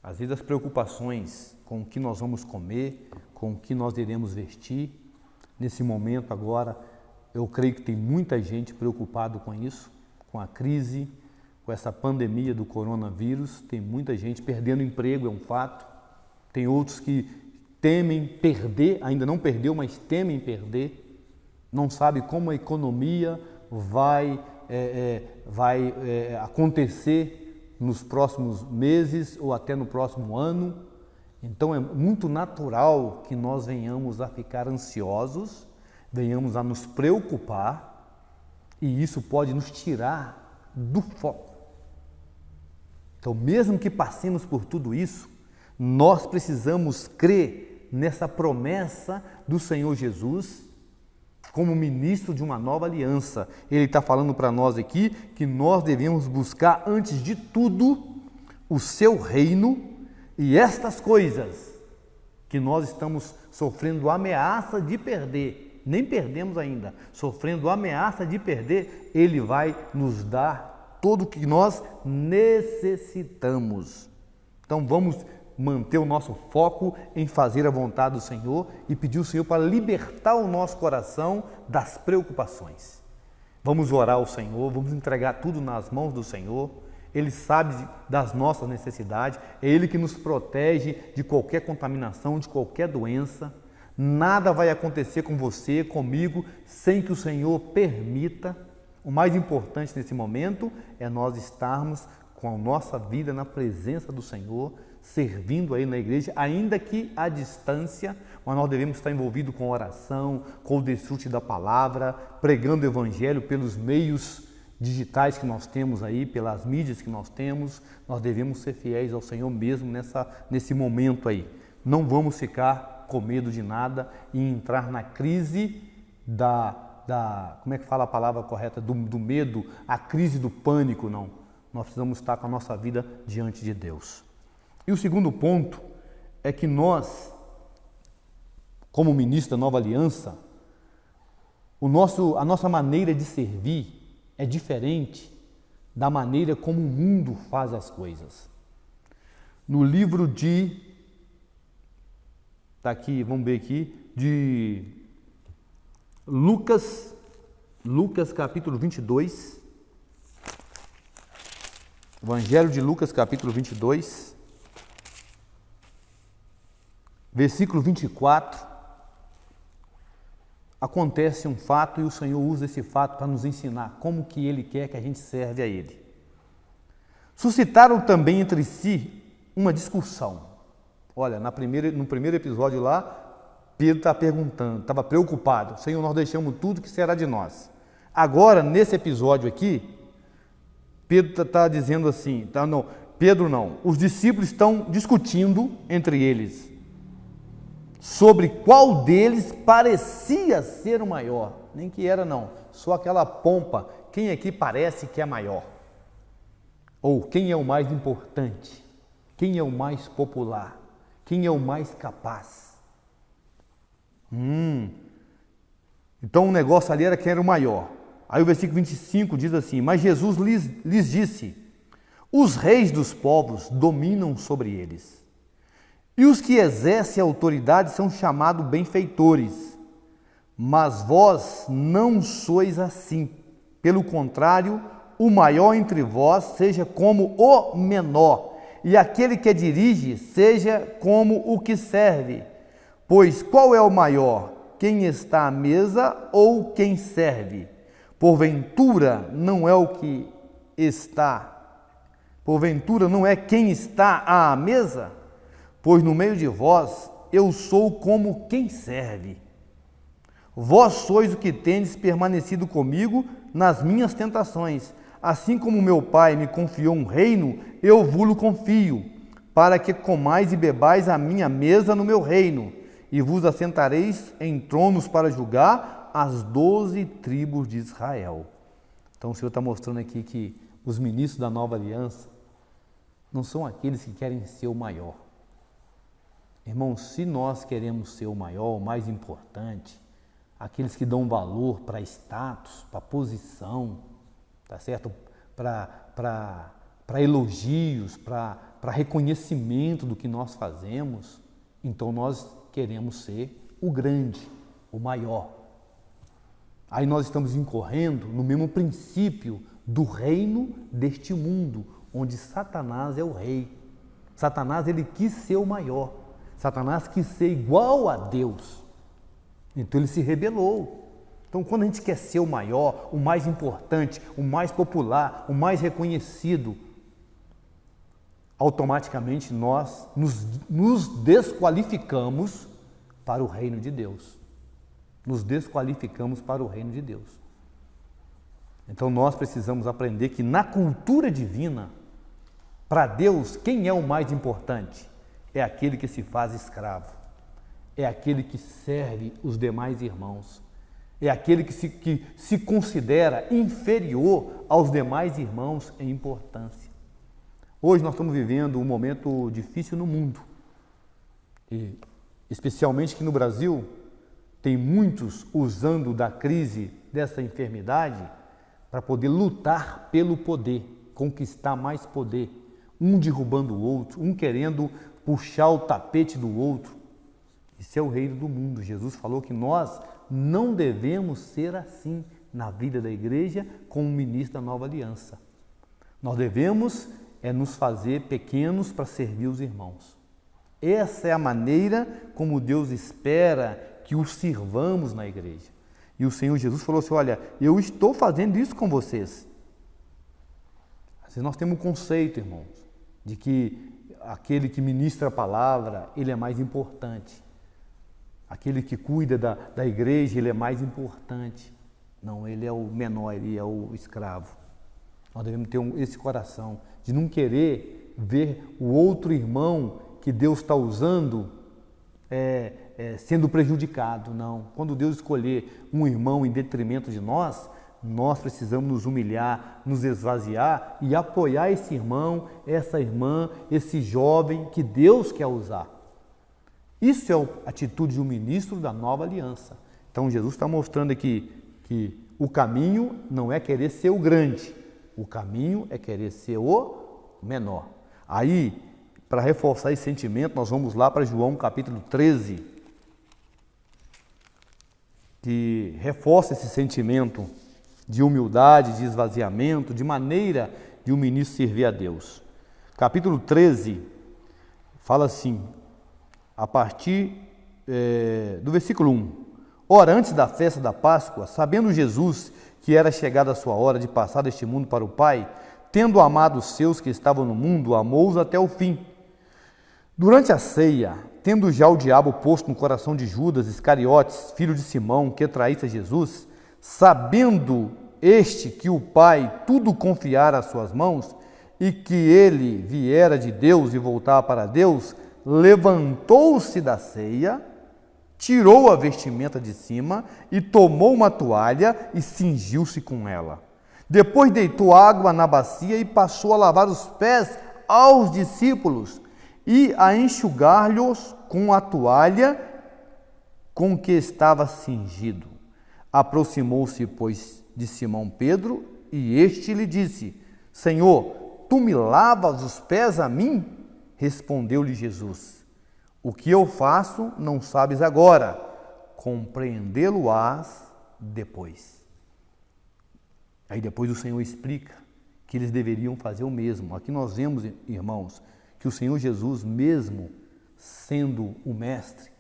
Às vezes as preocupações com o que nós vamos comer, com o que nós iremos vestir, nesse momento agora, eu creio que tem muita gente preocupada com isso, com a crise, com essa pandemia do coronavírus, tem muita gente perdendo emprego, é um fato, tem outros que temem perder, ainda não perdeu, mas temem perder, não sabe como a economia vai acontecer nos próximos meses ou até no próximo ano. Então é muito natural que nós venhamos a ficar ansiosos, venhamos a nos preocupar, e isso pode nos tirar do foco. Então, mesmo que passemos por tudo isso, nós precisamos crer nessa promessa do Senhor Jesus como ministro de uma nova aliança. Ele está falando para nós aqui que nós devemos buscar, antes de tudo, o seu reino, e estas coisas que nós estamos sofrendo ameaça de perder, nem perdemos ainda, sofrendo ameaça de perder, Ele vai nos dar tudo o que nós necessitamos. Então vamos manter o nosso foco em fazer a vontade do Senhor e pedir ao Senhor para libertar o nosso coração das preocupações. Vamos orar ao Senhor, vamos entregar tudo nas mãos do Senhor. Ele sabe das nossas necessidades, é Ele que nos protege de qualquer contaminação, de qualquer doença. Nada vai acontecer com você, comigo, sem que o Senhor permita. O mais importante nesse momento é nós estarmos com a nossa vida na presença do Senhor, servindo aí na igreja, ainda que à distância, mas nós devemos estar envolvidos com oração, com o desfrute da palavra, pregando o evangelho pelos meios digitais que nós temos aí, pelas mídias que nós temos. Nós devemos ser fiéis ao Senhor mesmo nesse momento aí. Não vamos ficar com medo de nada e entrar na crise como é que fala a palavra correta? Do medo, a crise do pânico, não. Nós precisamos estar com a nossa vida diante de Deus. E o segundo ponto é que nós, como ministro da Nova Aliança, a nossa maneira de servir é diferente da maneira como o mundo faz as coisas. No livro de Lucas capítulo 22, Evangelho de Lucas capítulo 22, versículo 24, acontece um fato e o Senhor usa esse fato para nos ensinar como que Ele quer que a gente serve a Ele. Suscitaram também entre si uma discussão. Olha, no primeiro episódio lá, Pedro está perguntando, estava preocupado. Senhor, nós deixamos tudo, que será de nós? Agora, nesse episódio aqui, Pedro está dizendo assim, os discípulos estão discutindo entre eles sobre qual deles parecia ser o maior. Nem que era não, só aquela pompa, quem aqui parece que é maior? Ou quem é o mais importante? Quem é o mais popular? Quem é o mais capaz? Então o negócio ali era quem era o maior. Aí o versículo 25 diz assim: mas Jesus lhes disse: os reis dos povos dominam sobre eles, e os que exercem autoridade são chamados benfeitores. Mas vós não sois assim. Pelo contrário, o maior entre vós seja como o menor, e aquele que dirige seja como o que serve. Pois qual é o maior, quem está à mesa ou quem serve? Porventura não é quem está à mesa? Pois no meio de vós eu sou como quem serve. Vós sois o que tendes permanecido comigo nas minhas tentações. Assim como meu Pai me confiou um reino, eu vos confio, para que comais e bebais a minha mesa no meu reino, e vos assentareis em tronos para julgar as 12 tribos de Israel. Então o Senhor está mostrando aqui que os ministros da nova aliança não são aqueles que querem ser o maior. Irmãos, se nós queremos ser o maior, o mais importante, aqueles que dão valor para status, para posição, tá certo? Para elogios, para reconhecimento do que nós fazemos, então nós queremos ser o grande, o maior. Aí nós estamos incorrendo no mesmo princípio do reino deste mundo, onde Satanás é o rei. Satanás, ele quis ser o maior. Satanás quis ser igual a Deus. Então ele se rebelou. Então quando a gente quer ser o maior, o mais importante, o mais popular, o mais reconhecido, automaticamente nós nos desqualificamos para o reino de Deus. Nos desqualificamos para o reino de Deus. Então nós precisamos aprender que na cultura divina, para Deus, quem é o mais importante? É aquele que se faz escravo. É aquele que serve os demais irmãos. É aquele que se considera inferior aos demais irmãos em importância. Hoje nós estamos vivendo um momento difícil no mundo. E especialmente aqui no Brasil, tem muitos usando da crise dessa enfermidade para poder lutar pelo poder, conquistar mais poder. Um derrubando o outro, um querendo puxar o tapete do outro. Isso é o reino do mundo. Jesus falou que nós não devemos ser assim na vida da igreja como ministro da nova aliança. Nós devemos nos fazer pequenos para servir os irmãos. Essa é a maneira como Deus espera que os sirvamos na igreja. E o Senhor Jesus falou assim, olha, eu estou fazendo isso com vocês. Às vezes nós temos um conceito, irmãos, de que aquele que ministra a palavra, ele é mais importante. Aquele que cuida da igreja, ele é mais importante. Não, ele é o menor, ele é o escravo. Nós devemos ter esse coração de não querer ver o outro irmão que Deus está usando sendo prejudicado, não. Quando Deus escolher um irmão em detrimento de nós, nós precisamos nos humilhar, nos esvaziar e apoiar esse irmão, essa irmã, esse jovem que Deus quer usar. Isso é a atitude de um ministro da nova aliança. Então Jesus está mostrando aqui que o caminho não é querer ser o grande, o caminho é querer ser o menor. Aí, para reforçar esse sentimento, nós vamos lá para João capítulo 13, que reforça esse sentimento de humildade, de esvaziamento, de maneira de um ministro servir a Deus. Capítulo 13 fala assim, a partir do versículo 1. Ora, antes da festa da Páscoa, sabendo Jesus que era chegada a sua hora de passar deste mundo para o Pai, tendo amado os seus que estavam no mundo, amou-os até o fim. Durante a ceia, tendo já o diabo posto no coração de Judas Iscariotes, filho de Simão, que traísse a Jesus, sabendo este que o Pai tudo confiara às suas mãos e que ele viera de Deus e voltava para Deus, levantou-se da ceia, tirou a vestimenta de cima e tomou uma toalha e cingiu-se com ela. Depois deitou água na bacia e passou a lavar os pés aos discípulos e a enxugar-lhes com a toalha com que estava cingido. Aproximou-se, pois, de Simão Pedro e este lhe disse, Senhor, tu me lavas os pés a mim? Respondeu-lhe Jesus, o que eu faço não sabes agora, compreendê-lo-ás depois. Aí depois o Senhor explica que eles deveriam fazer o mesmo. Aqui nós vemos, irmãos, que o Senhor Jesus, mesmo sendo o Mestre,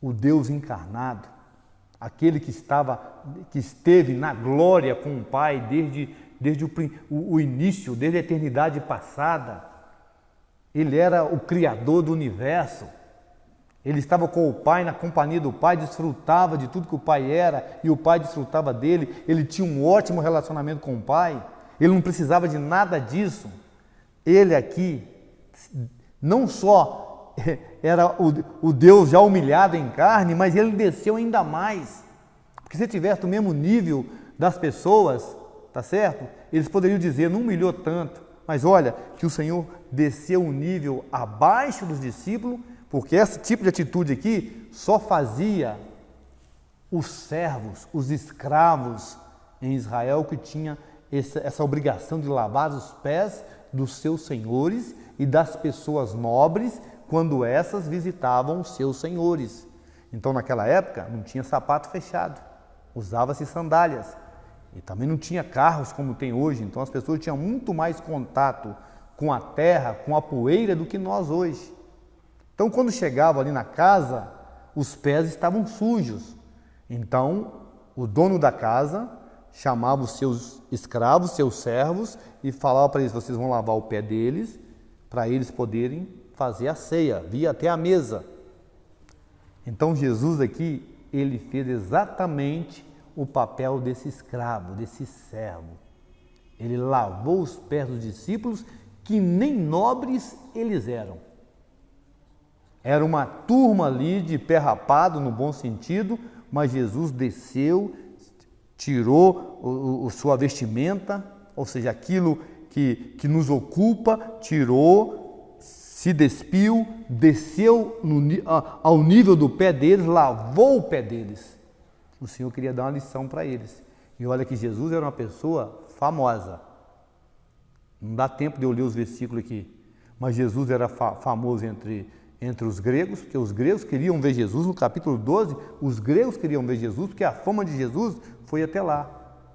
o Deus encarnado, aquele que esteve na glória com o Pai desde o início, desde a eternidade passada, ele era o Criador do universo, ele estava com o Pai, na companhia do Pai, desfrutava de tudo que o Pai era e o Pai desfrutava dele, ele tinha um ótimo relacionamento com o Pai, ele não precisava de nada disso. Ele aqui não só era o Deus já humilhado em carne, mas ele desceu ainda mais Porque se tivesse no mesmo nível das pessoas, tá certo? Eles poderiam dizer, não humilhou tanto. Mas olha, que o Senhor desceu um nível abaixo dos discípulos, porque esse tipo de atitude aqui só fazia os servos, os escravos em Israel que tinha essa obrigação de lavar os pés dos seus senhores e das pessoas nobres quando essas visitavam os seus senhores. Então naquela época não tinha sapato fechado, usava-se sandálias e também não tinha carros como tem hoje, então as pessoas tinham muito mais contato com a terra, com a poeira do que nós hoje. Então quando chegavam ali na casa, os pés estavam sujos. Então o dono da casa chamava os seus escravos, seus servos, e falava para eles, vocês vão lavar o pé deles, para eles poderem fazer a ceia, vir até a mesa. Então Jesus aqui, ele fez exatamente o papel desse escravo, desse servo. Ele lavou os pés dos discípulos, que nem nobres eles eram. Era uma turma ali de pé rapado, no bom sentido, mas Jesus desceu, tirou sua vestimenta, ou seja, aquilo que nos ocupa, tirou, se despiu, desceu ao nível do pé deles, lavou o pé deles. O Senhor queria dar uma lição para eles. E olha que Jesus era uma pessoa famosa. Não dá tempo de eu ler os versículos aqui, mas Jesus era famoso entre os gregos, porque os gregos queriam ver Jesus. No capítulo 12, os gregos queriam ver Jesus, porque a fama de Jesus foi até lá,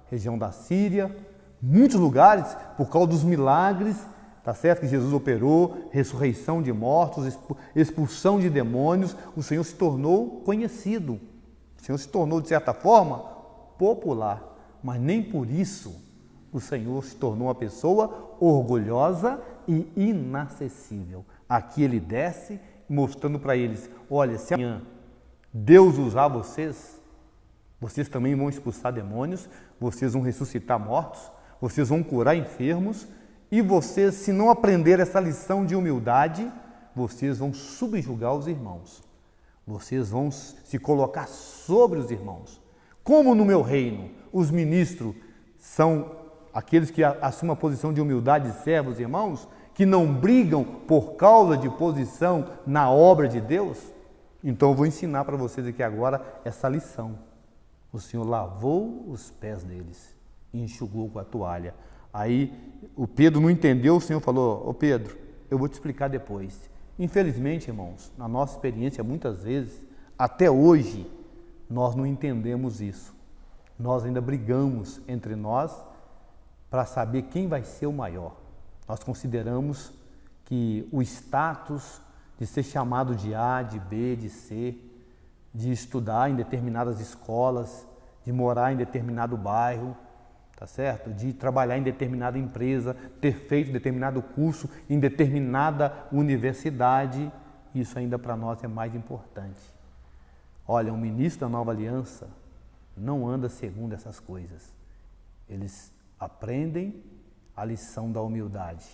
região da Síria, muitos lugares, por causa dos milagres, tá certo, que Jesus operou, ressurreição de mortos, expulsão de demônios. O Senhor se tornou conhecido, o Senhor se tornou, de certa forma, popular, mas nem por isso o Senhor se tornou uma pessoa orgulhosa e inacessível. Aqui ele desce, mostrando para eles, olha, se amanhã Deus usar vocês, vocês também vão expulsar demônios, vocês vão ressuscitar mortos, vocês vão curar enfermos, e vocês, se não aprender essa lição de humildade, vocês vão subjugar os irmãos. Vocês vão se colocar sobre os irmãos. Como no meu reino, os ministros são aqueles que assumem a posição de humildade de servos, irmãos, que não brigam por causa de posição na obra de Deus, então eu vou ensinar para vocês aqui agora essa lição. O Senhor lavou os pés deles e enxugou com a toalha. Aí o Pedro não entendeu, o Senhor falou, ô Pedro, eu vou te explicar depois. Infelizmente, irmãos, na nossa experiência, muitas vezes, até hoje, nós não entendemos isso. Nós ainda brigamos entre nós para saber quem vai ser o maior. Nós consideramos que o status de ser chamado de A, de B, de C, de estudar em determinadas escolas, de morar em determinado bairro, tá certo? De trabalhar em determinada empresa, ter feito determinado curso em determinada universidade, isso ainda para nós é mais importante. Olha, um ministro da Nova Aliança não anda segundo essas coisas. Eles aprendem a lição da humildade,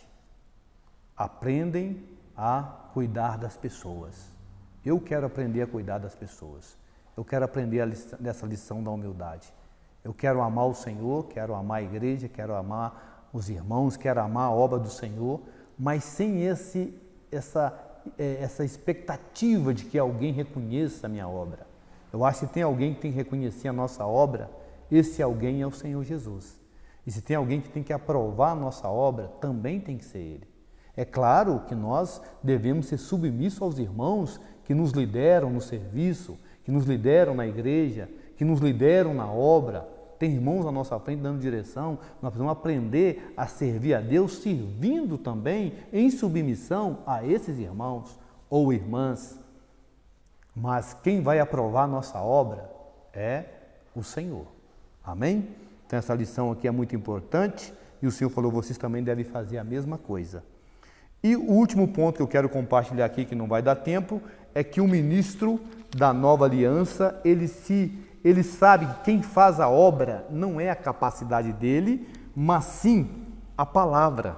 aprendem a cuidar das pessoas. Eu quero aprender a cuidar das pessoas. Eu quero aprender dessa lição da humildade. Eu quero amar o Senhor, quero amar a igreja, quero amar os irmãos, quero amar a obra do Senhor, mas sem essa expectativa de que alguém reconheça a minha obra. Eu acho que tem alguém que tem que reconhecer a nossa obra, esse alguém é o Senhor Jesus. E se tem alguém que tem que aprovar a nossa obra, também tem que ser Ele. É claro que nós devemos ser submissos aos irmãos que nos lideram no serviço, que nos lideram na igreja, que nos lideram na obra. Tem irmãos à nossa frente dando direção. Nós precisamos aprender a servir a Deus, servindo também em submissão a esses irmãos ou irmãs. Mas quem vai aprovar a nossa obra é o Senhor. Amém? Então essa lição aqui é muito importante e o Senhor falou, vocês também devem fazer a mesma coisa. E o último ponto que eu quero compartilhar aqui, que não vai dar tempo, é que o ministro da Nova Aliança, ele sabe que quem faz a obra não é a capacidade dele, mas sim a palavra.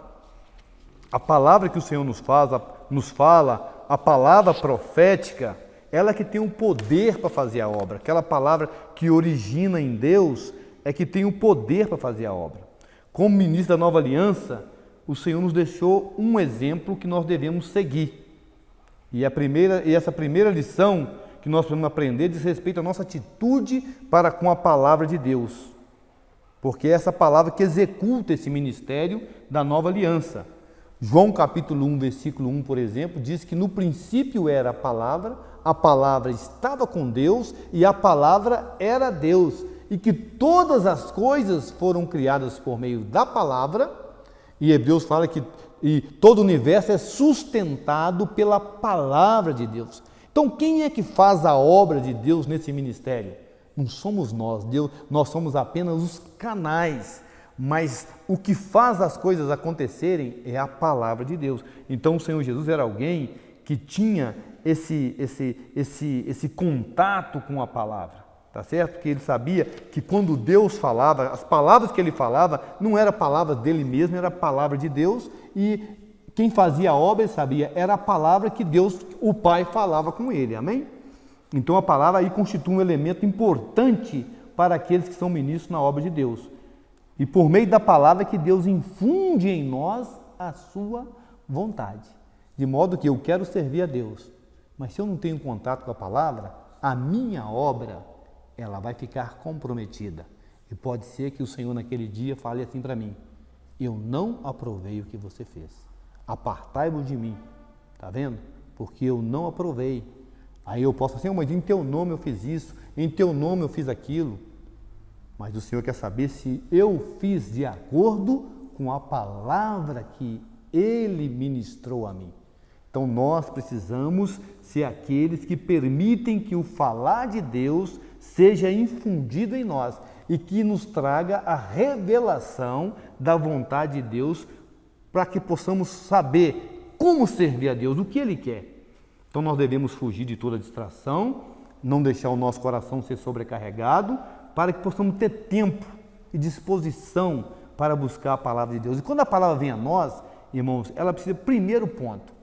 A palavra que o Senhor nos fala, a palavra profética, ela que tem o poder para fazer a obra. Aquela palavra que origina em Deus é que tem o poder para fazer a obra. Como ministro da nova aliança, o Senhor nos deixou um exemplo que nós devemos seguir. E essa primeira lição que nós podemos aprender diz respeito à nossa atitude para com a palavra de Deus. Porque é essa palavra que executa esse ministério da nova aliança. João capítulo 1, versículo 1, por exemplo, diz que no princípio era a palavra estava com Deus e a palavra era Deus, e que todas as coisas foram criadas por meio da palavra, e Hebreus fala que todo o universo é sustentado pela palavra de Deus. Então, quem é que faz a obra de Deus nesse ministério? Não somos nós, nós somos apenas os canais, mas o que faz as coisas acontecerem é a palavra de Deus. Então o Senhor Jesus era alguém que tinha esse contato com a palavra, tá certo? Que ele sabia que quando Deus falava, as palavras que ele falava não era palavra dele mesmo, era a palavra de Deus, e quem fazia a obra, ele sabia, era a palavra que Deus, o Pai, falava com ele, amém? Então a palavra aí constitui um elemento importante para aqueles que são ministros na obra de Deus. E por meio da palavra que Deus infunde em nós a sua vontade. De modo que eu quero servir a Deus, mas se eu não tenho contato com a palavra, a minha obra, ela vai ficar comprometida. E pode ser que o Senhor naquele dia fale assim para mim: eu não aprovei o que você fez. Apartai-vos de mim. Está vendo? Porque eu não aprovei. Aí eu posso assim, mas em teu nome eu fiz isso, em teu nome eu fiz aquilo. Mas o Senhor quer saber se eu fiz de acordo com a palavra que Ele ministrou a mim. Então nós precisamos ser aqueles que permitem que o falar de Deus seja infundido em nós e que nos traga a revelação da vontade de Deus para que possamos saber como servir a Deus, o que Ele quer. Então nós devemos fugir de toda distração, não deixar o nosso coração ser sobrecarregado, para que possamos ter tempo e disposição para buscar a palavra de Deus. E quando a palavra vem a nós, irmãos, ela precisa, primeiro ponto,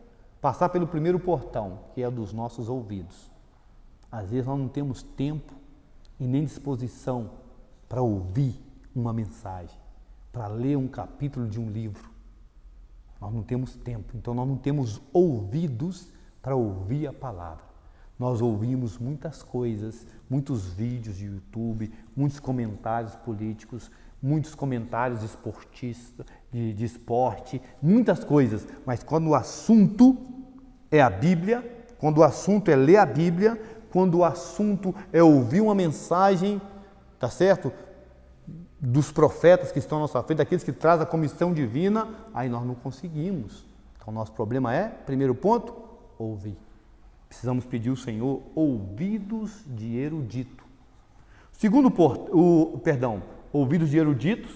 passar pelo primeiro portão, que é o dos nossos ouvidos. Às vezes nós não temos tempo e nem disposição para ouvir uma mensagem, para ler um capítulo de um livro. Nós não temos tempo, então nós não temos ouvidos para ouvir a palavra. Nós ouvimos muitas coisas, muitos vídeos de YouTube, muitos comentários políticos, muitos comentários esportistas, de esporte, muitas coisas. Mas quando o assunto é a Bíblia, quando o assunto é ler a Bíblia, quando o assunto é ouvir uma mensagem, tá certo? Dos profetas que estão à nossa frente, daqueles que trazem a comissão divina, aí nós não conseguimos. Então, o nosso problema é, primeiro ponto, ouvir. Precisamos pedir ao Senhor ouvidos de erudito. Segundo ouvidos de eruditos,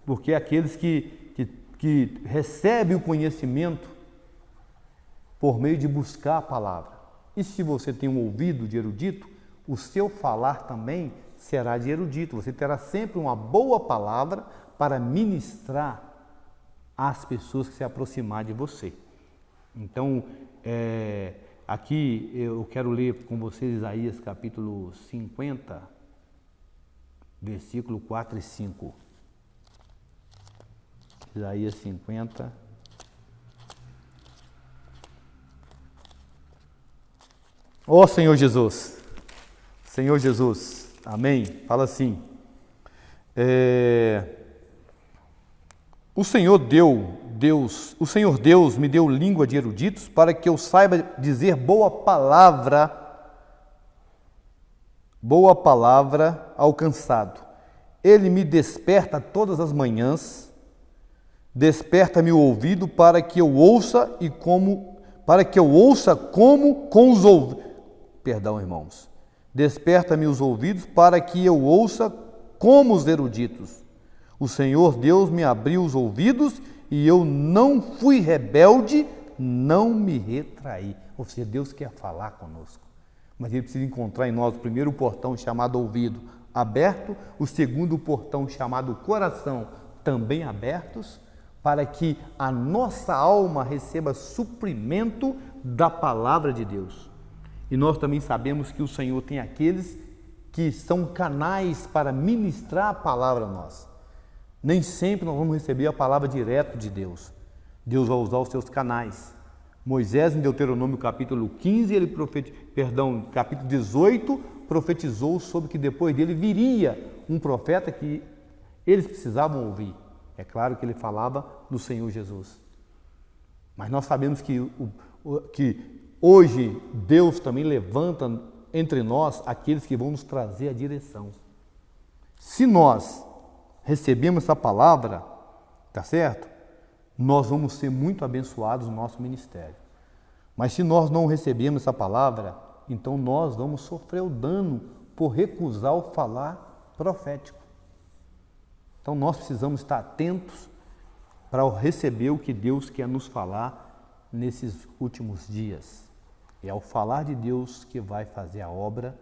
porque é aqueles que recebem o conhecimento por meio de buscar a palavra. E se você tem um ouvido de erudito, o seu falar também será de erudito. Você terá sempre uma boa palavra para ministrar às pessoas que se aproximar de você. Então, aqui eu quero ler com vocês Isaías capítulo 50, versículo 4 e 5. Isaías 50. Ó Senhor Jesus, amém? Fala assim, o Senhor Deus me deu língua de eruditos para que eu saiba dizer boa palavra ao cansado. Ele me desperta todas as manhãs, desperta-me o ouvido para que eu ouça como com os ouvidos. Perdão, irmãos. Desperta-me os ouvidos para que eu ouça como os eruditos. O Senhor Deus me abriu os ouvidos e eu não fui rebelde, não me retraí. Ou seja, Deus quer falar conosco, mas Ele precisa encontrar em nós o primeiro portão chamado ouvido aberto, o segundo portão chamado coração também abertos, para que a nossa alma receba suprimento da palavra de Deus. E nós também sabemos que o Senhor tem aqueles que são canais para ministrar a palavra a nós. Nem sempre nós vamos receber a palavra direto de Deus. Deus vai usar os seus canais. Moisés, em Deuteronômio capítulo 15, capítulo 18, profetizou sobre que depois dele viria um profeta que eles precisavam ouvir. É claro que ele falava do Senhor Jesus. Mas nós sabemos que hoje Deus também levanta entre nós aqueles que vão nos trazer a direção. Se nós recebemos essa palavra, tá certo? Nós vamos ser muito abençoados no nosso ministério. Mas se nós não recebemos essa palavra, então nós vamos sofrer o dano por recusar o falar profético. Então nós precisamos estar atentos para receber o que Deus quer nos falar nesses últimos dias. É ao falar de Deus que vai fazer a obra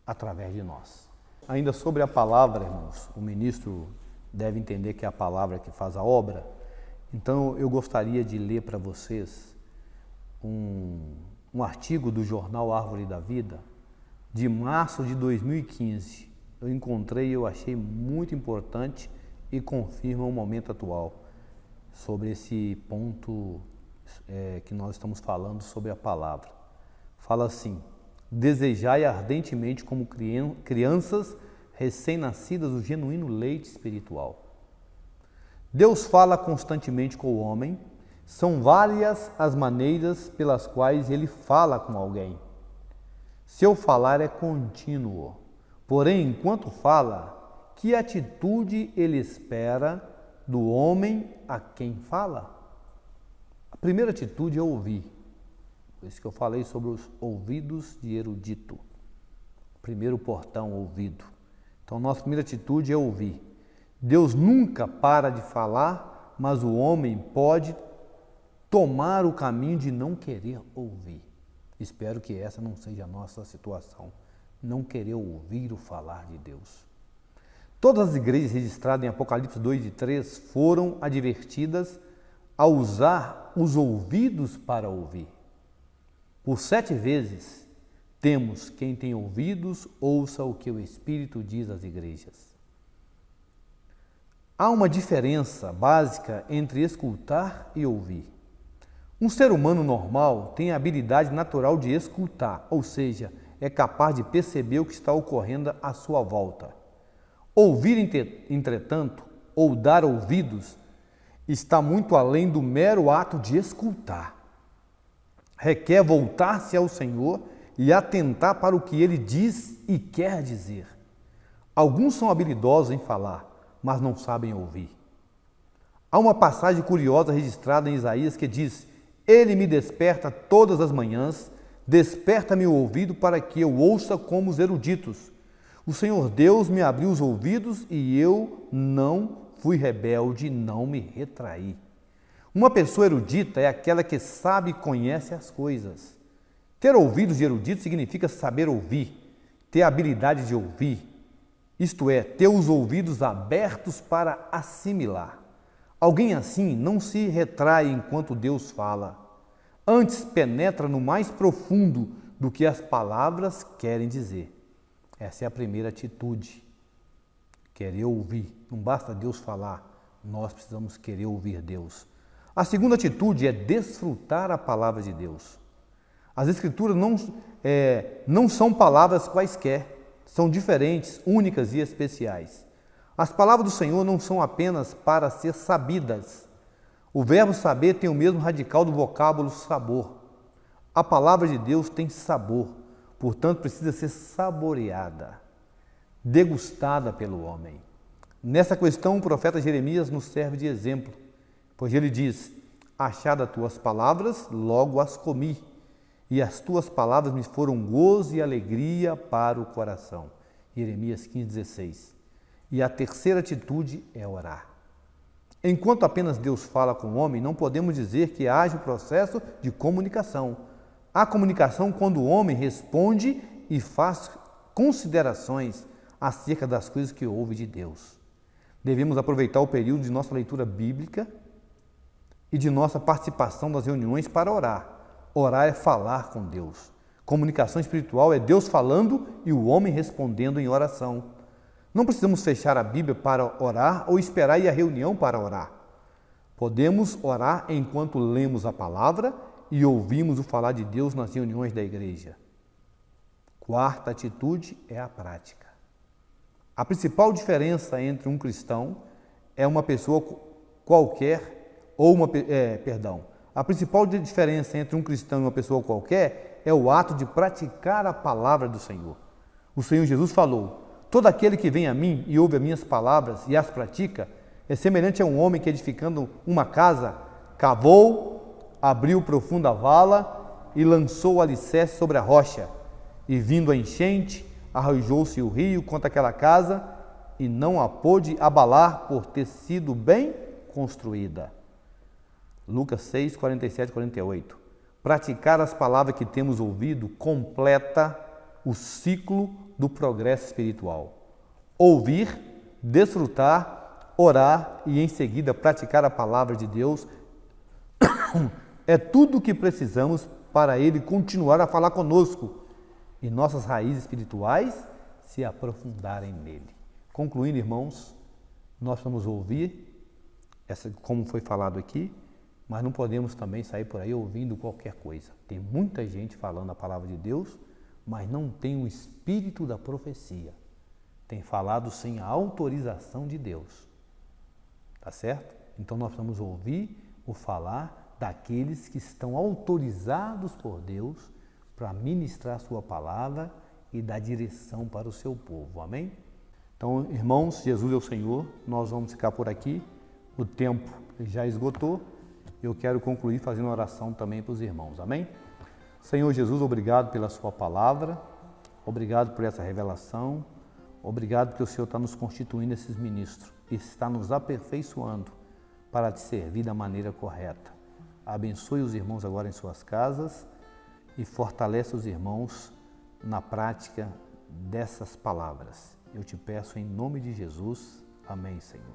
através de nós. Ainda sobre a palavra, irmãos, o ministro deve entender que é a palavra que faz a obra. Então eu gostaria de ler para vocês um artigo do jornal Árvore da Vida, de março de 2015. Eu encontrei e eu achei muito importante e confirma o momento atual sobre esse ponto que nós estamos falando sobre a palavra. Fala assim: desejai ardentemente como crianças recém-nascidas o genuíno leite espiritual. Deus fala constantemente com o homem, são várias as maneiras pelas quais ele fala com alguém. Seu falar é contínuo, porém, enquanto fala, que atitude ele espera do homem a quem fala? A primeira atitude é ouvir. Por isso que eu falei sobre os ouvidos de erudito. Primeiro portão, ouvido. Então, nossa primeira atitude é ouvir. Deus nunca para de falar, mas o homem pode tomar o caminho de não querer ouvir. Espero que essa não seja a nossa situação. Não querer ouvir o falar de Deus. Todas as igrejas registradas em Apocalipse 2 e 3 foram advertidas a usar os ouvidos para ouvir. Por 7 vezes, temos quem tem ouvidos, ouça o que o Espírito diz às igrejas. Há uma diferença básica entre escutar e ouvir. Um ser humano normal tem a habilidade natural de escutar, ou seja, é capaz de perceber o que está ocorrendo à sua volta. Ouvir, entretanto, ou dar ouvidos, está muito além do mero ato de escutar. Requer voltar-se ao Senhor e atentar para o que Ele diz e quer dizer. Alguns são habilidosos em falar, mas não sabem ouvir. Há uma passagem curiosa registrada em Isaías que diz: Ele me desperta todas as manhãs, desperta-me o ouvido para que eu ouça como os eruditos. O Senhor Deus me abriu os ouvidos e eu não fui rebelde, não me retraí. Uma pessoa erudita é aquela que sabe e conhece as coisas. Ter ouvidos de erudito significa saber ouvir, ter a habilidade de ouvir, isto é, ter os ouvidos abertos para assimilar. Alguém assim não se retrai enquanto Deus fala, antes penetra no mais profundo do que as palavras querem dizer. Essa é a primeira atitude, querer ouvir. Não basta Deus falar, nós precisamos querer ouvir Deus. A segunda atitude é desfrutar a palavra de Deus. As Escrituras não são palavras quaisquer, são diferentes, únicas e especiais. As palavras do Senhor não são apenas para ser sabidas. O verbo saber tem o mesmo radical do vocábulo sabor. A palavra de Deus tem sabor, portanto precisa ser saboreada, degustada pelo homem. Nessa questão, o profeta Jeremias nos serve de exemplo, pois ele diz: achadas tuas palavras, logo as comi, e as tuas palavras me foram gozo e alegria para o coração. Jeremias 15:16. E a terceira atitude é orar. Enquanto apenas Deus fala com o homem, não podemos dizer que haja o processo de comunicação. Há comunicação quando o homem responde e faz considerações acerca das coisas que ouve de Deus. Devemos aproveitar o período de nossa leitura bíblica e de nossa participação das reuniões para orar. Orar é falar com Deus. Comunicação espiritual é Deus falando e o homem respondendo em oração. Não precisamos fechar a Bíblia para orar ou esperar ir à reunião para orar. Podemos orar enquanto lemos a palavra e ouvimos o falar de Deus nas reuniões da igreja. Quarta atitude é a prática. A principal diferença entre um cristão é uma pessoa qualquer ou A principal diferença entre um cristão e uma pessoa qualquer é o ato de praticar a palavra do Senhor. O Senhor Jesus falou: todo aquele que vem a mim e ouve as minhas palavras e as pratica é semelhante a um homem que, edificando uma casa, cavou, abriu profunda vala e lançou o alicerce sobre a rocha. E vindo a enchente, arrojou-se o rio contra aquela casa e não a pôde abalar por ter sido bem construída. Lucas 6, 47 e 48. Praticar as palavras que temos ouvido completa o ciclo do progresso espiritual. Ouvir, desfrutar, orar e em seguida praticar a palavra de Deus é tudo o que precisamos para Ele continuar a falar conosco e nossas raízes espirituais se aprofundarem nele. Concluindo, irmãos, nós vamos ouvir, como foi falado aqui, mas não podemos também sair por aí ouvindo qualquer coisa. Tem muita gente falando a palavra de Deus, mas não tem o espírito da profecia. Tem falado sem a autorização de Deus. Tá certo? Então nós vamos ouvir o falar daqueles que estão autorizados por Deus para ministrar a sua palavra e dar direção para o seu povo. Amém? Então, irmãos, Jesus é o Senhor, nós vamos ficar por aqui. O tempo já esgotou. Eu quero concluir fazendo uma oração também para os irmãos. Amém? Senhor Jesus, obrigado pela sua palavra, obrigado por essa revelação, obrigado porque o Senhor está nos constituindo esses ministros e está nos aperfeiçoando para te servir da maneira correta. Abençoe os irmãos agora em suas casas e fortalece os irmãos na prática dessas palavras. Eu te peço em nome de Jesus. Amém, Senhor.